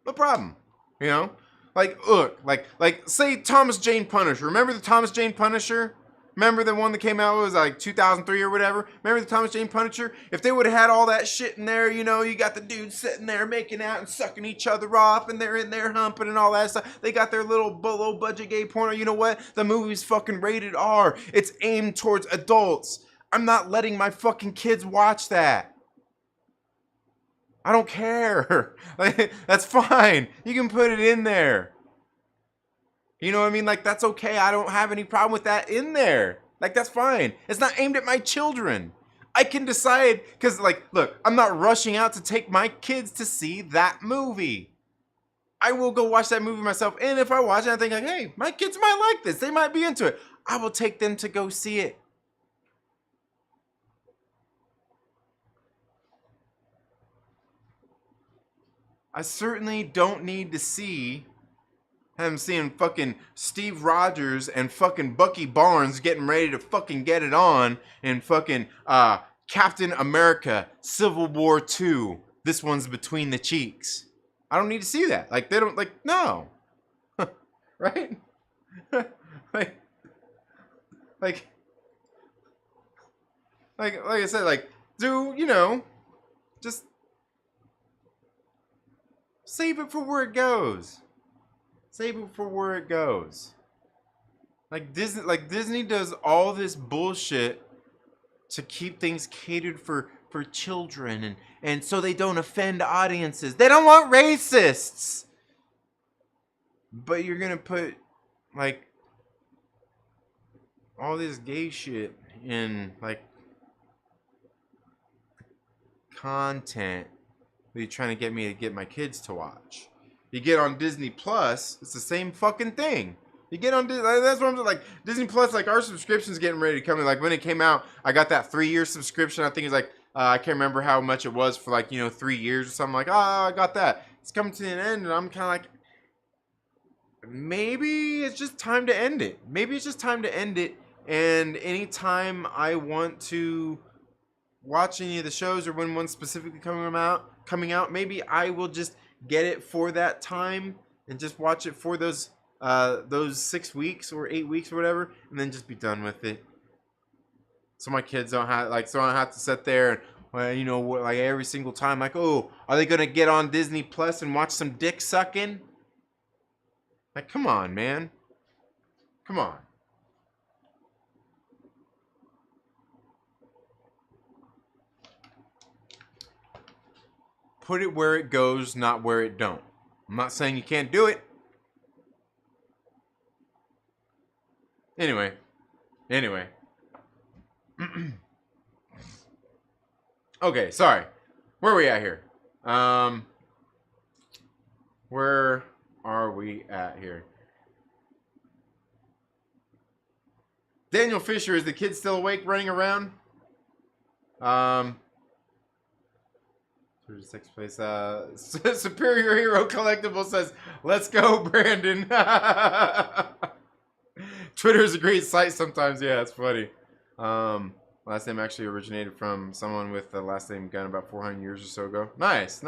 No problem. You know? Like, look, like say Thomas Jane Punisher. Remember the Thomas Jane Punisher? Remember the one that came out, it was like 2003 or whatever? Remember the Thomas Jane Punisher? If they would have had all that shit in there, you know, you got the dudes sitting there making out and sucking each other off, and they're in there humping and all that stuff. They got their little low budget gay porno. You know what? The movie's fucking rated R. It's aimed towards adults. I'm not letting my fucking kids watch that. I don't care. Like, that's fine. You can put it in there. You know what I mean? Like, that's okay. I don't have any problem with that in there. Like, that's fine. It's not aimed at my children. I can decide, because, like, look, I'm not rushing out to take my kids to see that movie. I will go watch that movie myself, and if I watch it, I think, like, hey, my kids might like this. They might be into it. I will take them to go see it. I certainly don't need to see him seeing fucking Steve Rogers and fucking Bucky Barnes getting ready to fucking get it on in fucking Captain America Civil War II. This one's between the cheeks. I don't need to see that. Like, they don't, like, no. Right? like I said, like, do, you know, just save it for where it goes. Save it for where it goes. Like Disney does all this bullshit to keep things catered for children and so they don't offend audiences. They don't want racists. But you're gonna put like all this gay shit in like content that you're trying to get me to get my kids to watch. You get on Disney Plus, it's the same fucking thing. You get on Disney, that's what I'm saying, like Disney Plus, like our subscription's getting ready to come in. Like when it came out, I got that 3-year subscription. I think it's like, I can't remember how much it was for like, 3 years or something. Like, I got that. It's coming to an end and I'm kind of like, maybe it's just time to end it. Maybe it's just time to end it. And anytime I want to watch any of the shows or when one's specifically coming out, maybe I will just get it for that time and just watch it for those 6 weeks or 8 weeks or whatever, and then just be done with it. So my kids don't have so I don't have to sit there and like every single time like, oh, are they gonna get on Disney Plus and watch some dick sucking? Like, come on, man. Come on. Put it where it goes, not where it don't. I'm not saying you can't do it. Anyway. Okay, sorry. Where are we at here? Where are we at here? Daniel Fisher, is the kid still awake, running around? Sex place. Superior Hero Collectible says, "Let's go, Brandon." Twitter is a great site sometimes. Yeah, it's funny. Last name actually originated from someone with the last name Gunn about 400 years or so ago. Nice.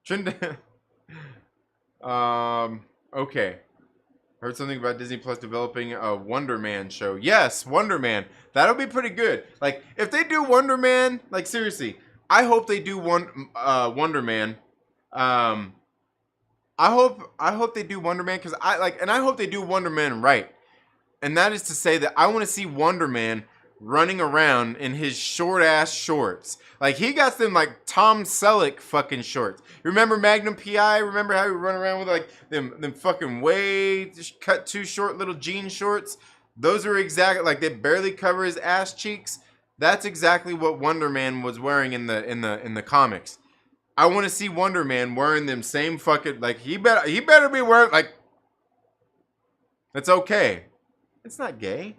Trend. Okay. Heard something about Disney Plus developing a Wonder Man show. Yes, Wonder Man. That'll be pretty good. Like, if they do Wonder Man, like, seriously, I hope they do Wonder Man. I hope they do Wonder Man because I hope they do Wonder Man right. And that is to say that I want to see Wonder Man running around in his short ass shorts. Like, he got them like Tom Selleck fucking shorts. Remember Magnum PI? Remember how he run around with like them fucking way cut too short little jean shorts? Those are exactly like they barely cover his ass cheeks. That's exactly what Wonder Man was wearing in the comics. I want to see Wonder Man wearing them same fucking, like, he better be wearing, like, it's okay. It's not gay.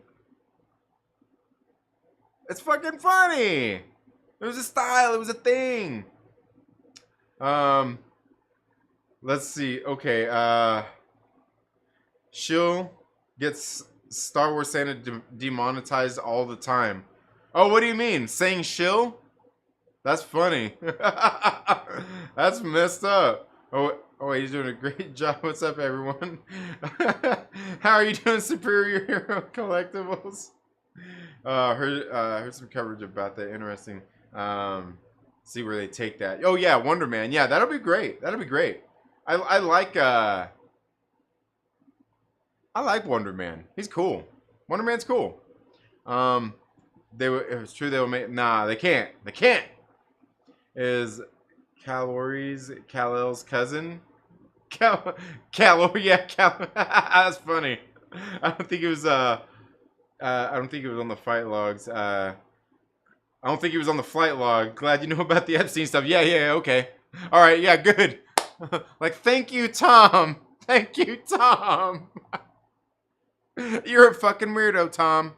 It's fucking funny. It was a style. It was a thing. Let's see. Okay. She'll gets Star Wars Santa demonetized all the time. Oh, what do you mean? Saying shill? That's funny. That's messed up. Oh, wait, he's doing a great job. What's up, everyone? How are you doing, Superior Hero Collectibles? Heard some coverage about that. Interesting. See where they take that. Oh yeah, Wonder Man. Yeah, that'll be great. That'll be great. I like Wonder Man. He's cool. Wonder Man's cool. It was true they will make. Nah, they can't. They can't. Is Calories Kal-El's cousin? Yeah, that's funny. I don't think it was. I don't think it was on the fight logs. I don't think he was on the flight log. Glad you know about the Epstein stuff. Yeah, okay. All right, yeah, good. Like, thank you, Tom. Thank you, Tom. You're a fucking weirdo, Tom.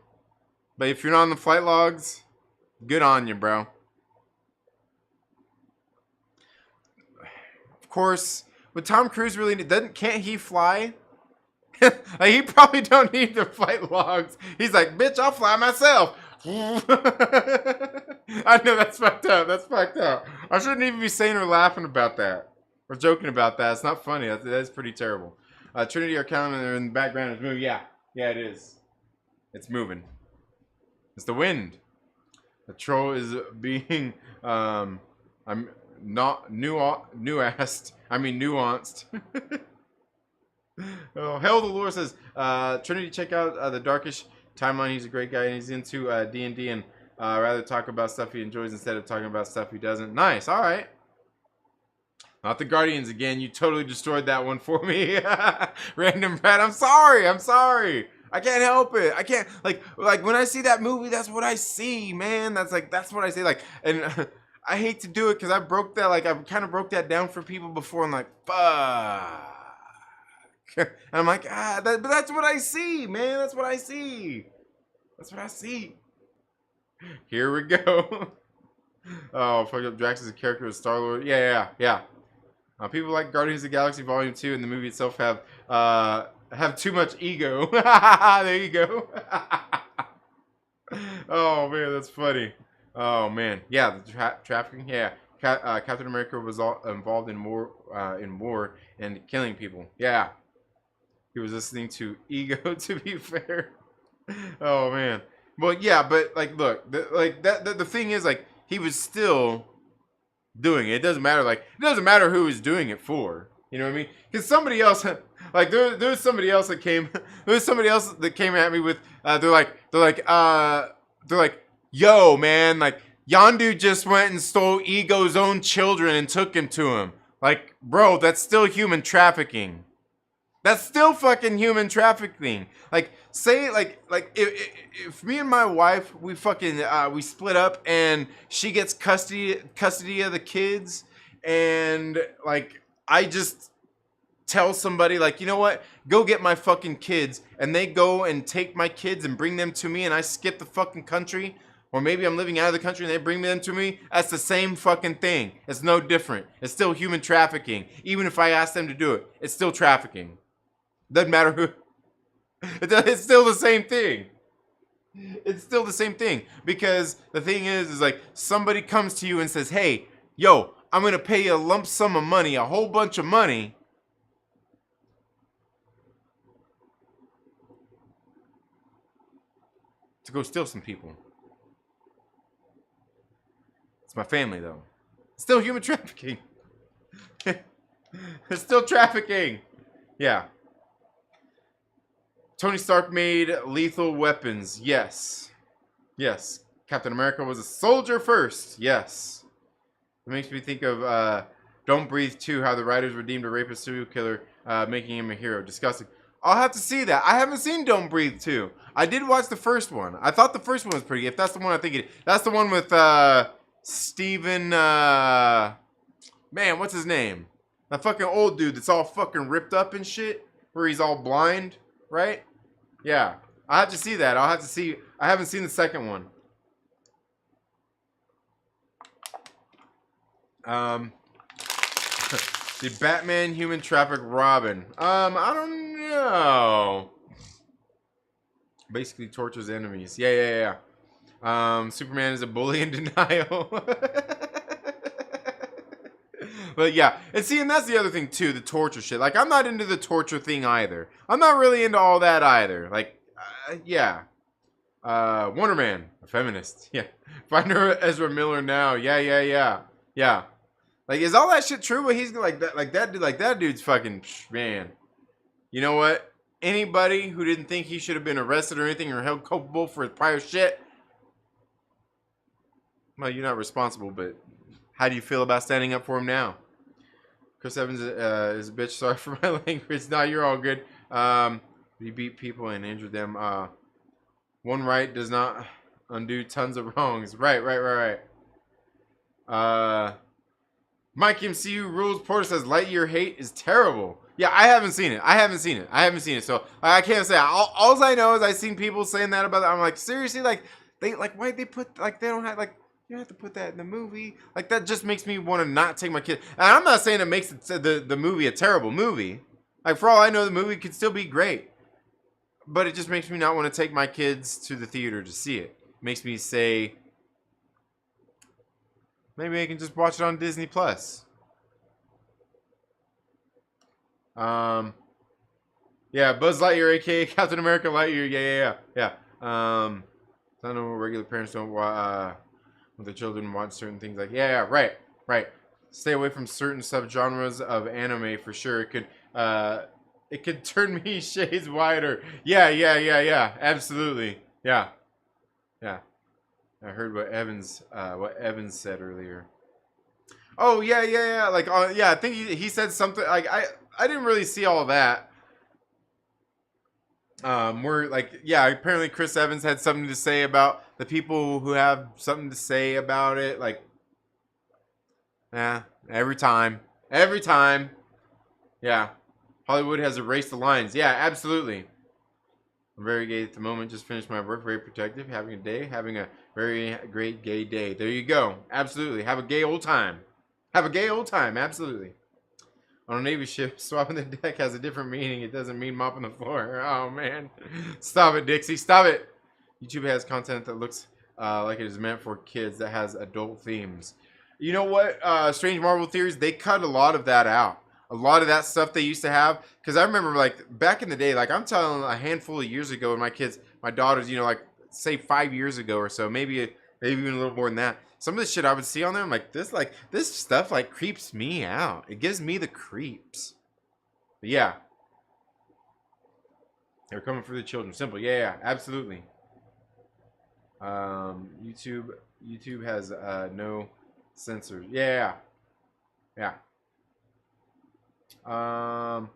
But if you're not on the flight logs, good on you, bro. Of course, would Tom Cruise really can't he fly? Like, he probably don't need the flight logs. He's like, bitch, I'll fly myself. I know that's fucked up. That's fucked up. I shouldn't even be saying or laughing about that. Or joking about that. It's not funny. That's pretty terrible. Trinity, our calendar in the background is moving. Yeah, it is. It's moving. It's the wind. The troll is being I'm not nuanced. I mean nuanced. Oh, Hell the Lord says, Trinity, check out the Darkish timeline. He's a great guy, and he's into D&D, and rather talk about stuff he enjoys instead of talking about stuff he doesn't. Nice, all right. Not the Guardians again. You totally destroyed that one for me. Random Brad, I'm sorry. I can't help it. I can't, like when I see that movie, that's what I see, man. That's what I see. Like, and I hate to do it because I broke that, like, I kind of broke that down for people before. I'm like, fuck. And I'm like, but that's what I see, man. That's what I see. Here we go. Oh, fuck up. Drax is a character of Star-Lord. Yeah. People like Guardians of the Galaxy Volume 2 and the movie itself have too much ego. There you go. Oh, man, that's funny. Oh, man. Yeah, the trafficking. Yeah. Captain America was involved in war and killing people. Yeah. He was listening to ego, to be fair. Oh, man. Well, yeah, but, like, look. The thing is, like, he was still doing it. It doesn't matter who he's doing it for. You know what I mean? Because somebody else, like, there was somebody else that came. There was somebody else that came at me with. They're like, yo, man, like, Yondu just went and stole Ego's own children and took him to him. Like, bro, that's still human trafficking. That's still fucking human trafficking. Like, say, like if me and my wife, we fucking, we split up and she gets custody of the kids, and, like, I just tell somebody, like, you know what, go get my fucking kids, and they go and take my kids and bring them to me, and I skip the fucking country, or maybe I'm living out of the country and they bring them to me, that's the same fucking thing. It's no different. It's still human trafficking. Even if I ask them to do it, it's still trafficking. Doesn't matter who. It's still the same thing. It's still the same thing. Because the thing is like, somebody comes to you and says, hey, yo, I'm going to pay you a lump sum of money, a whole bunch of money, to go steal some people. It's my family, though. It's still human trafficking. It's still trafficking. Yeah. Tony Stark made lethal weapons. Yes. Captain America was a soldier first. Yes. It makes me think of Don't Breathe 2, how the writers redeemed a rapist serial killer, making him a hero. Disgusting. I'll have to see that. I haven't seen Don't Breathe 2. I did watch the first one. I thought the first one was pretty good. If that's the one I think it is. That's the one with Steven, man, what's his name? That fucking old dude that's all fucking ripped up and shit, where he's all blind, right? Yeah. I'll have to see that. I'll have to see. I haven't seen the second one. Did Batman human traffic Robin? I don't know. Basically tortures enemies. Yeah. Superman is a bully in denial. But yeah, and that's the other thing too, the torture shit. Like, I'm not into the torture thing either. I'm not really into all that either. Like, yeah. Wonder Man, a feminist. Yeah. Find her Ezra Miller now. Yeah. Like, is all that shit true? But he's like that dude's fucking, man. You know what? Anybody who didn't think he should have been arrested or anything or held culpable for his prior shit, well, you're not responsible, but how do you feel about standing up for him now? Chris Evans is a bitch. Sorry for my language. No, you're all good. You beat people and injured them. One right does not undo tons of wrongs. Right. Mike MCU rules. Porter says Lightyear hate is terrible. Yeah, I haven't seen it. So I can't say. All I know is I've seen people saying that about it. I'm like, seriously, like why'd they put like they don't have like. You have to put that in the movie. Like, that just makes me want to not take my kid. And I'm not saying it makes the movie a terrible movie. Like, for all I know, the movie could still be great. But it just makes me not want to take my kids to the theater to see it. Makes me say, maybe I can just watch it on Disney Plus. Yeah, Buzz Lightyear, aka Captain America Lightyear. Yeah. I don't know, regular parents don't with the children watch certain things. Like, right. Stay away from certain subgenres of anime for sure. It could turn me shades wider. Yeah. Absolutely. Yeah. I heard what Evans said earlier. Oh yeah. Like, I think he said something. Like, I didn't really see all of that. We're like, yeah, apparently Chris Evans had something to say about the people who have something to say about it. Like, every time. Yeah. Hollywood has erased the lines. Yeah, absolutely. I'm very gay at the moment. Just finished my work. Very protective. Having a very great gay day. There you go. Absolutely. Have a gay old time. Absolutely. On a Navy ship, swapping the deck has a different meaning. It doesn't mean mopping the floor. Oh, man. Stop it, Dixie. Stop it. YouTube has content that looks like it is meant for kids that has adult themes. You know what? Strange Marvel Theories, they cut a lot of that out. A lot of that stuff they used to have. Because I remember, like, back in the day, like, I'm telling a handful of years ago, when my daughters, you know, like, say 5 years ago or so, maybe even a little more than that. Some of the shit I would see on there, I'm like, this stuff, like, creeps me out. It gives me the creeps. But yeah. They're coming for the children. Simple. Yeah, absolutely. YouTube has no censors. Yeah. Sometimes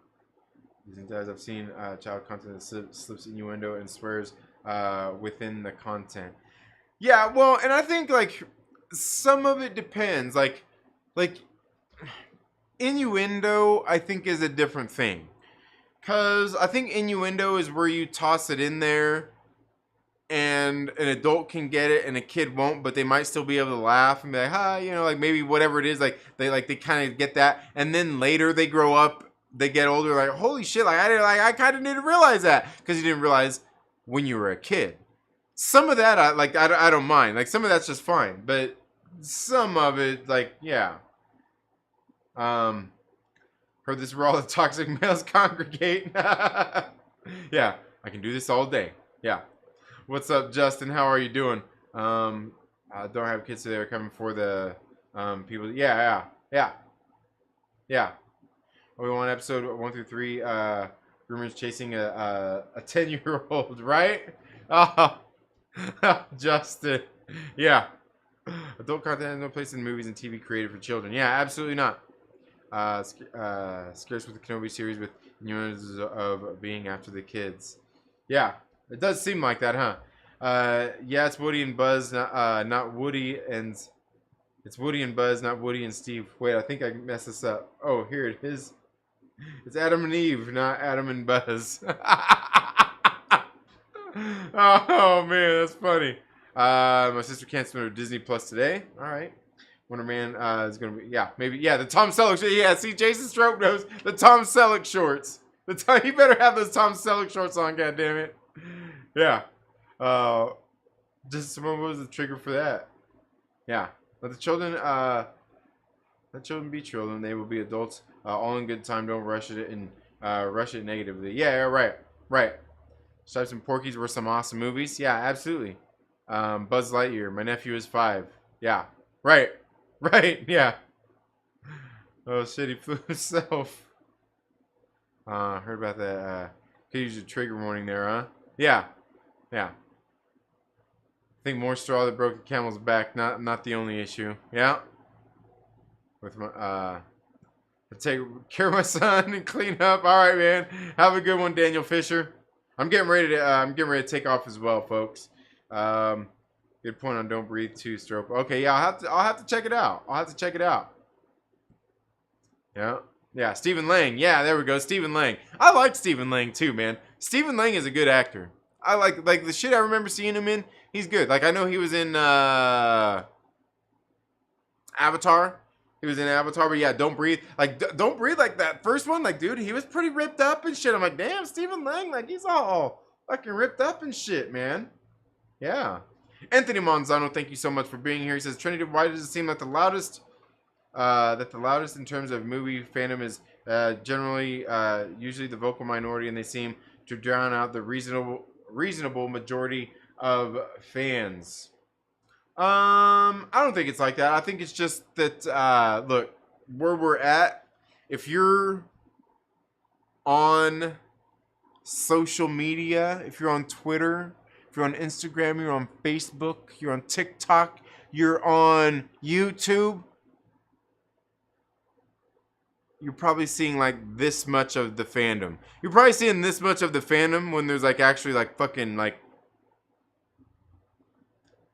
I've seen child content that slips innuendo and swears within the content. Yeah, well, and I think, like, some of it depends. Like innuendo, I think, is a different thing. Because I think innuendo is where you toss it in there and an adult can get it and a kid won't, but they might still be able to laugh and be like, you know, like, maybe whatever it is, like they kind of get that. And then later they grow up, they get older, like, holy shit, I kind of didn't realize that, because you didn't realize when you were a kid. Some of that, I don't mind. Like, some of that's just fine. But some of it, like, yeah. Heard this where all the toxic males congregate. Yeah, I can do this all day. Yeah. What's up, Justin? How are you doing? I don't have kids today. Are coming for the people. Yeah. Obi-Wan episode 1 through 3. Rumors chasing a 10-year-old, right? Oh. Justin. Yeah. Adult content has no place in movies and TV created for children. Yeah, absolutely not. Scarce with the Kenobi series with nuances of being after the kids. Yeah, it does seem like that, huh? Yeah, it's Woody and Buzz, not Woody and... It's Woody and Buzz, not Woody and Steve. Wait, I think I messed this up. Oh, here it is. It's Adam and Eve, not Adam and Buzz. Oh man, that's funny. My sister canceled her Disney Plus today. All right. Wonder Man is gonna be, the Tom Selleck. Yeah, see, Jason Stroke knows the Tom Selleck shorts. You better have those Tom Selleck shorts on, goddammit. Yeah. Just what was the trigger for that? Yeah. Let the children be children. They will be adults. All in good time. Don't rush it and rush it negatively. Yeah, right. Right. Stripes and Porky's were some awesome movies. Yeah, absolutely. Buzz Lightyear. My nephew is 5. Yeah. Right. Right. Yeah. Oh shit, he flew himself. Heard about that. Could use a trigger warning there, huh? Yeah. Yeah. I think more straw that broke the camel's back. Not the only issue. Yeah. With my take care of my son and clean up. All right, man. Have a good one, Daniel Fisher. I'm getting ready to take off as well, folks. Good point on Don't Breathe 2 stroke. Okay, yeah, I'll have to check it out. I'll have to check it out. Yeah. Yeah, Stephen Lang. Yeah, there we go. Stephen Lang. I like Stephen Lang too, man. Stephen Lang is a good actor. I like the shit I remember seeing him in. He's good. Like I know he was in Avatar. He was in Avatar, but yeah, Don't Breathe. Like Don't Breathe, like that first one, like dude, he was pretty ripped up and shit. I'm like, damn, Stephen Lang, like he's all fucking ripped up and shit, man. Yeah. Anthony Monzano, thank you so much for being here. He says, Trinity, why does it seem like the loudest in terms of movie fandom is generally usually the vocal minority, and they seem to drown out the reasonable majority of fans? I don't think it's like that. I think it's just that look, where we're at, if you're on social media, if you're on Twitter, if you're on Instagram, you're on Facebook, you're on TikTok, you're on YouTube, you're probably seeing like this much of the fandom. You're probably seeing this much of the fandom when there's like actually like fucking like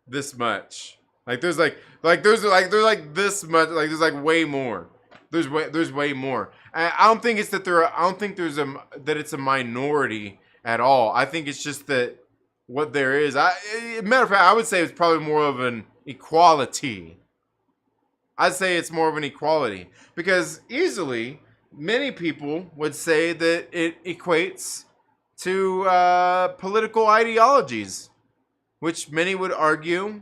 this much. Like there's like there's like this much. Like there's like way more. There's way more. I don't think it's that I don't think that it's a minority at all. I think it's just that what there is. Matter of fact, I would say it's probably more of an equality. I'd say it's more of an equality because easily many people would say that it equates to political ideologies, which many would argue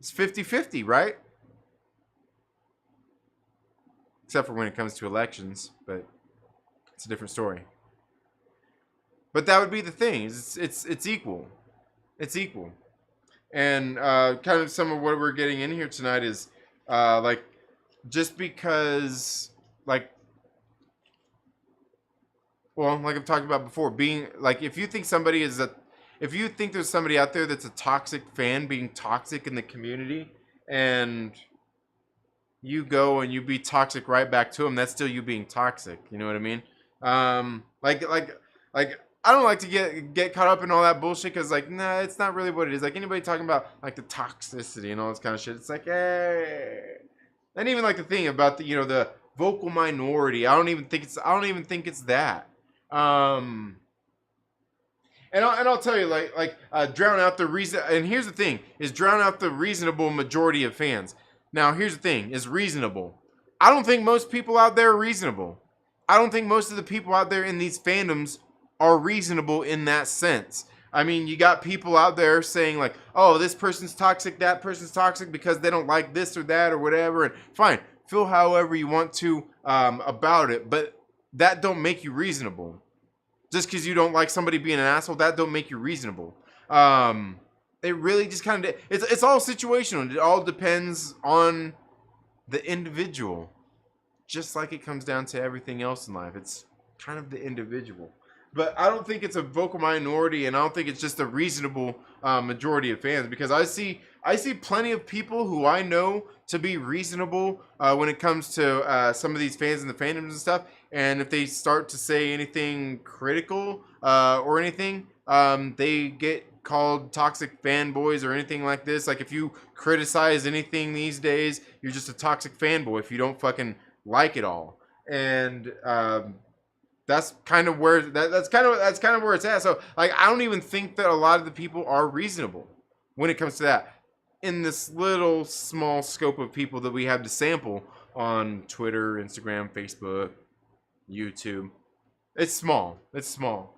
is 50-50, right? Except for when it comes to elections, but it's a different story. But that would be the thing. It's equal. It's equal. And kind of some of what we're getting in here tonight is like just because like I've talked about before, being like if you think there's somebody out there that's a toxic fan being toxic in the community and you go and you be toxic right back to them, that's still you being toxic. You know what I mean? Like I don't like to get caught up in all that bullshit because like nah, it's not really what it is. Like anybody talking about like the toxicity and all this kind of shit, it's like hey, and even like the thing about the vocal minority, I don't even think it's that. And I'll tell you drown out the reason. And here's the thing: is drown out the reasonable majority of fans. Now here's the thing: is reasonable. I don't think most people out there are reasonable. I don't think most of the people out there in these fandoms are reasonable in that sense. I mean, you got people out there saying like, oh, this person's toxic, that person's toxic because they don't like this or that or whatever. And fine, feel however you want to about it, but that don't make you reasonable. Just because you don't like somebody being an asshole, that don't make you reasonable. It really just kind of, it's all situational. It all depends on the individual. Just like it comes down to everything else in life. It's kind of the individual. But I don't think it's a vocal minority, and I don't think it's just a reasonable majority of fans, because I see plenty of people who I know to be reasonable when it comes to some of these fans and the fandoms and stuff. And if they start to say anything critical or anything, they get called toxic fanboys or anything like this. Like if you criticize anything these days, you're just a toxic fanboy if you don't fucking like it all. And that's kind of where that's kind of where it's at. So like I don't even think that a lot of the people are reasonable when it comes to that. In this little small scope of people that we have to sample on Twitter, Instagram, Facebook, YouTube. It's small. It's small.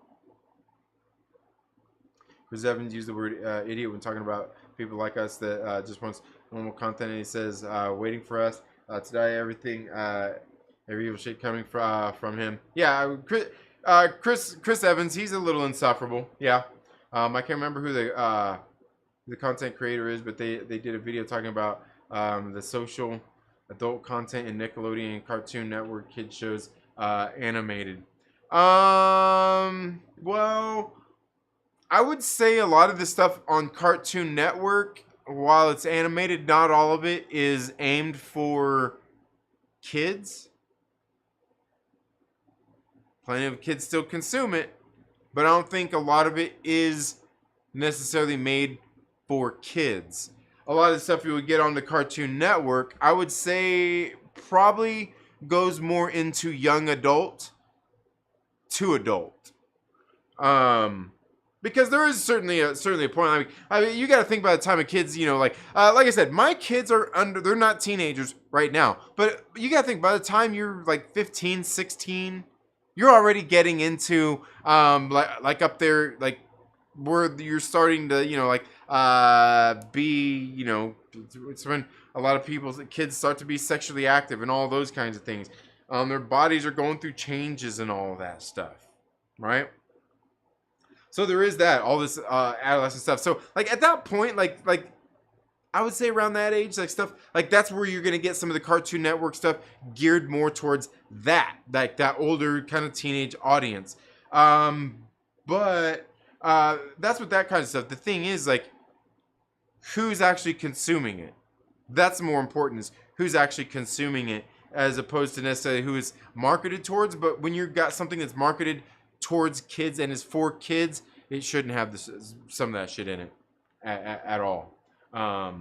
Chris Evans used the word idiot when talking about people like us that just wants normal content. And he says, waiting for us to die. Everything, every evil shit coming from him. Yeah, Chris Evans. He's a little insufferable. Yeah. I can't remember who the content creator is, but they did a video talking about the social adult content in Nickelodeon Cartoon Network kids shows animated. Well, I would say a lot of the stuff on Cartoon Network, while it's animated, not all of it is aimed for kids. Plenty of kids still consume it, but I don't think a lot of it is necessarily made for kids. A lot of the stuff you would get on the Cartoon Network, I would say probably goes more into young adult to adult. Because there is certainly a point. I mean, you got to think by the time of kids, like I said, my kids are they're not teenagers right now, but you got to think by the time you're like 15, 16, you're already getting into like up there, like where you're starting to, be, it's when a lot of kids start to be sexually active and all those kinds of things. Their bodies are going through changes and all of that stuff, right? So there is that, all this adolescent stuff. So like at that point, like I would say around that age, like stuff like that's where you're gonna get some of the Cartoon Network stuff geared more towards that, like that older kind of teenage audience. But that's what that kind of stuff. The thing is, like, who's actually consuming it? That's more important, is who's actually consuming it, as opposed to necessarily who is marketed towards. But when you've got something that's marketed towards kids and is for kids, it shouldn't have some of that shit in it at all. But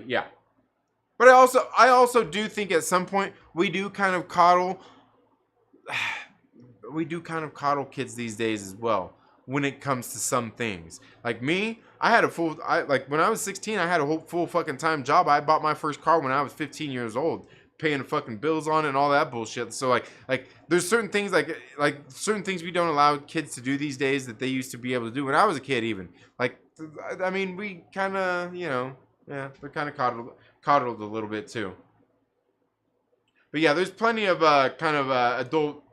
yeah. But I also do think at some point we do kind of coddle kids these days as well when it comes to some things. Like me, when I was 16, I had a whole full fucking time job. I bought my first car when I was 15 years old, paying fucking bills on it and all that bullshit. So like there's certain things like certain things we don't allow kids to do these days that they used to be able to do when I was a kid even. Like, I mean, we kind of, they're kind of coddled a little bit too. But yeah, there's plenty of adult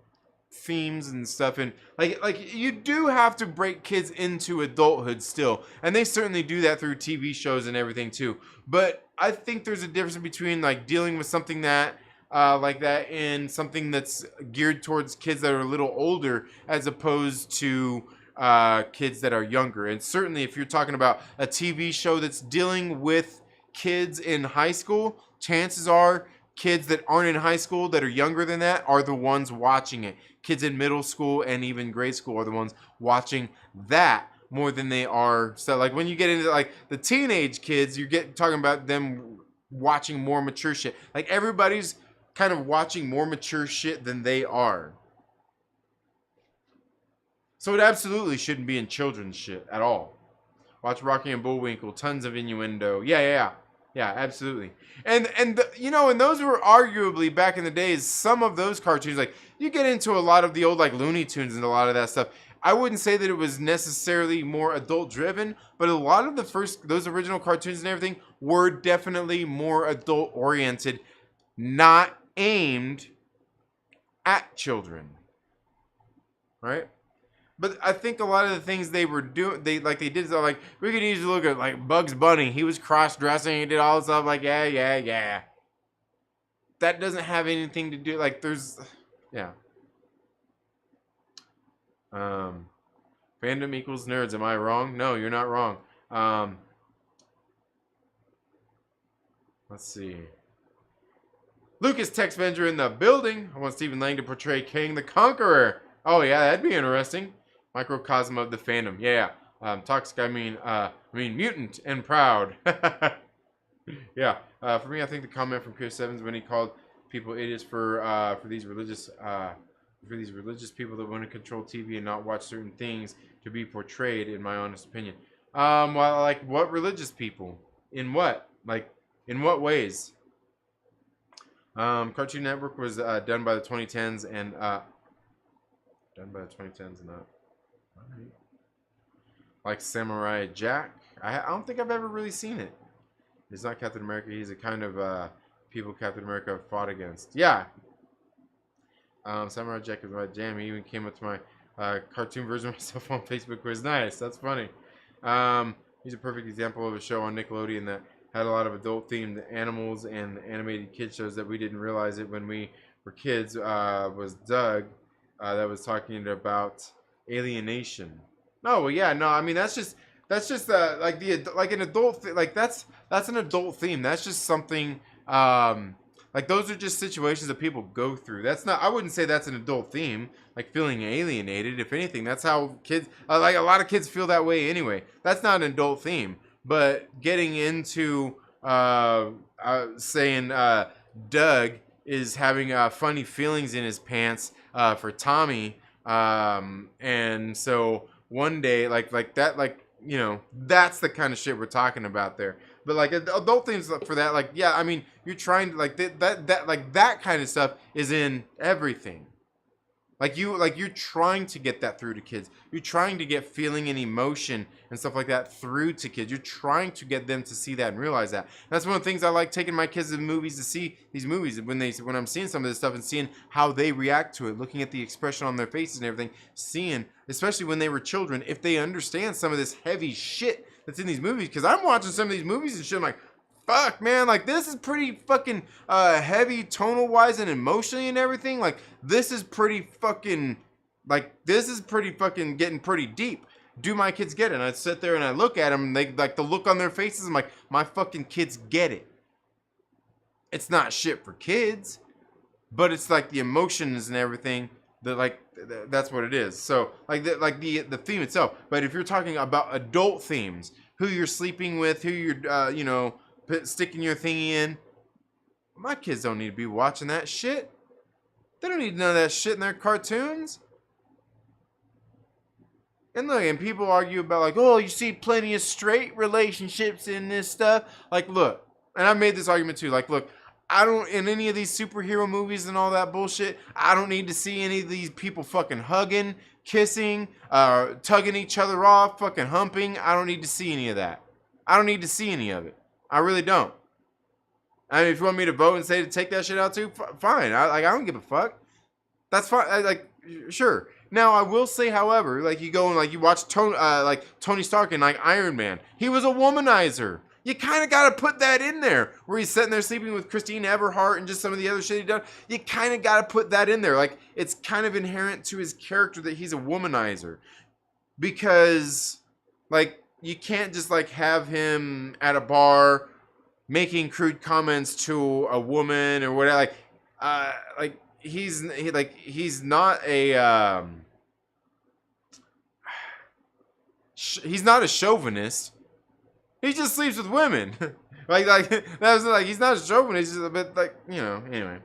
themes and stuff, and like you do have to break kids into adulthood still, and they certainly do that through TV shows and everything too. But I think there's a difference between like dealing with something that like that and something that's geared towards kids that are a little older, as opposed to kids that are younger. And certainly if you're talking about a TV show that's dealing with kids in high school, chances are kids that aren't in high school that are younger than that are the ones watching it. Kids in middle school and even grade school are the ones watching that more than they are. So like when you get into like the teenage kids, talking about them watching more mature shit. Like everybody's kind of watching more mature shit than they are. So it absolutely shouldn't be in children's shit at all. Watch Rocky and Bullwinkle, tons of innuendo. Yeah, absolutely. And those were arguably back in the days, some of those cartoons, like you get into a lot of the old like Looney Tunes and a lot of that stuff. I wouldn't say that it was necessarily more adult driven, but a lot of those original cartoons and everything were definitely more adult oriented, not aimed at children. Right? But I think a lot of the things they were doing, we could easily look at like Bugs Bunny. He was cross-dressing, he did all this stuff, like, yeah. That doesn't have anything to do, like, yeah. Fandom equals nerds, am I wrong? No, you're not wrong. Let's see. Lucas Texvenger in the building. I want Stephen Lang to portray King the Conqueror. Oh yeah, that'd be interesting. Microcosm of the fandom. Yeah. Toxic, I mean mutant and proud. Yeah. For me, I think the comment from Chris Evans when he called people idiots for these religious people that want to control TV and not watch certain things to be portrayed, in my honest opinion. Well, like what religious people? In what? Like in what ways? Cartoon Network was done by the 2010s and. Done by the 2010s and not. All right. Like Samurai Jack. I don't think I've ever really seen it. He's not Captain America. He's a kind of people Captain America fought against. Yeah. Samurai Jack is my jam. He even came up to my cartoon version of myself on Facebook. Was nice. That's funny. He's a perfect example of a show on Nickelodeon that had a lot of adult-themed animals and animated kid shows that we didn't realize it when we were kids. Was Doug that was talking about alienation. No, well, yeah, no. I mean, that's just like like an adult like that's an adult theme. That's just something. Like those are just situations that people go through. That's not. I wouldn't say that's an adult theme. Like feeling alienated. If anything, that's how kids. Like a lot of kids feel that way anyway. That's not an adult theme. But getting into saying Doug is having funny feelings in his pants for Tommy, and so one day like that, like, you know, that's the kind of shit we're talking about there. But like adult things for that, like, yeah, I mean, you're trying to like that like that kind of stuff is in everything. Like you're trying to get that through to kids. You're trying to get feeling and emotion and stuff like that through to kids. You're trying to get them to see that and realize that. That's one of the things I like taking my kids to movies to see these movies when I'm seeing some of this stuff and seeing how they react to it, looking at the expression on their faces and everything, seeing, especially when they were children, if they understand some of this heavy shit that's in these movies. Because I'm watching some of these movies and shit, I'm like, fuck, man, like this is pretty fucking heavy tonal wise and emotionally and everything. Like this is pretty fucking getting pretty deep. Do my kids get it? And I sit there and I look at them and they like the look on their faces. I'm like, my fucking kids get it. It's not shit for kids, but it's like the emotions and everything that like that's what it is. So like the theme itself. But if you're talking about adult themes, who you're sleeping with, who you're you know, sticking your thingy in, my kids don't need to be watching that shit. They don't need none of that shit in their cartoons. And look, and people argue about like, oh, you see plenty of straight relationships in this stuff. Like, look, and I've made this argument too. Like, look, I don't, in any of these superhero movies and all that bullshit, I don't need to see any of these people fucking hugging, kissing, tugging each other off, fucking humping. I don't need to see any of that. I don't need to see any of it. I really don't. I mean, if you want me to vote and say to take that shit out too, fine. I don't give a fuck. That's fine. Sure. Now I will say, however, like you go and like you watch Tony Stark and like Iron Man, he was a womanizer. You kind of got to put that in there, where he's sitting there sleeping with Christine Everhart and just some of the other shit he done. You kind of got to put that in there. Like it's kind of inherent to his character that he's a womanizer, because like you can't just like have him at a bar making crude comments to a woman or whatever. Like he's not a he's not a chauvinist. He just sleeps with women. like that was like he's not a chauvinist. He's just a bit like, you know. Anyway,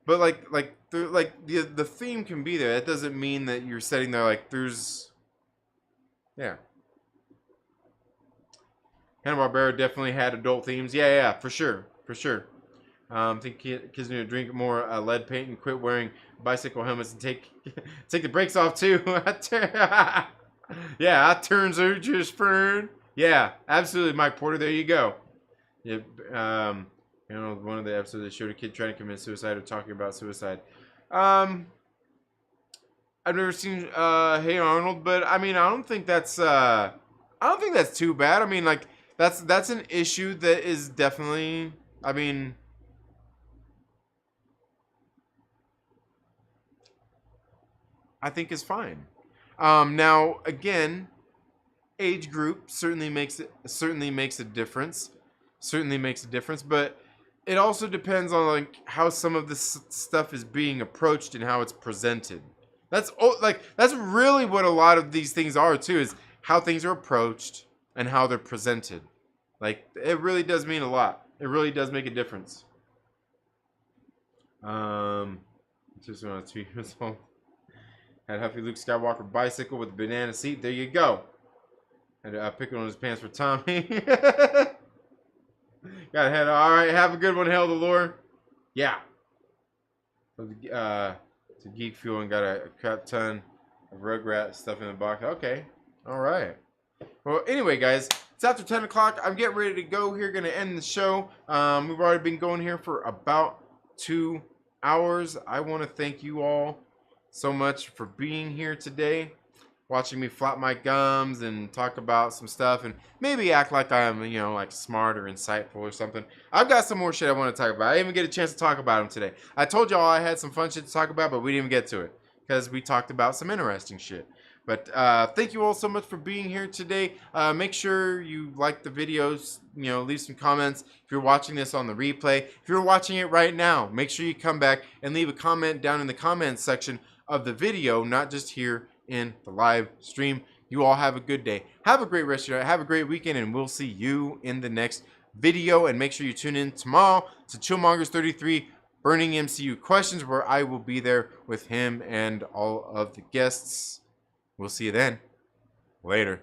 but the theme can be there. That doesn't mean that you're sitting there like there's, yeah. Hanna-Barbera definitely had adult themes. Yeah, for sure. I think kids need to drink more lead paint and quit wearing bicycle helmets and take the brakes off too. Yeah, I turns out just fern. Yeah, absolutely, Mike Porter. There you go. Yeah, you know, one of the episodes that showed a kid trying to commit suicide or talking about suicide. I've never seen Hey Arnold, but I mean, I don't think that's too bad. I mean, like that's an issue that is definitely, I mean, I think is fine. Now again, age group certainly makes a difference. But it also depends on like how some of this stuff is being approached and how it's presented. That's really what a lot of these things are too, is how things are approached and how they're presented. Like it really does mean a lot. It really does make a difference. Just when I was 2 years old, had Huffy Luke Skywalker bicycle with a banana seat. There you go. Had a pickle on his pants for Tommy. Got a head. All right, have a good one, Hail the Lord. Yeah. To Geek Fuel and got a crap ton Rugrat stuff in the box. Okay. All right. Well, anyway, guys, it's after 10 o'clock. I'm getting ready to go here. Going to end the show. We've already been going here for about 2 hours. I want to thank you all so much for being here today, watching me flap my gums and talk about some stuff and maybe act like I'm, you know, like smart or insightful or something. I've got some more shit I want to talk about. I didn't even get a chance to talk about them today. I told y'all I had some fun shit to talk about, but we didn't even get to it because we talked about some interesting shit. But thank you all so much for being here today. Make sure you like the videos, you know, leave some comments. If you're watching this on the replay, if you're watching it right now, make sure you come back and leave a comment down in the comments section of the video, not just here in the live stream. You all have a good day. Have a great rest of your night. Have a great weekend, and we'll see you in the next video. And make sure you tune in tomorrow to Chillmongers 33 Burning MCU Questions, where I will be there with him and all of the guests. We'll see you then. Later.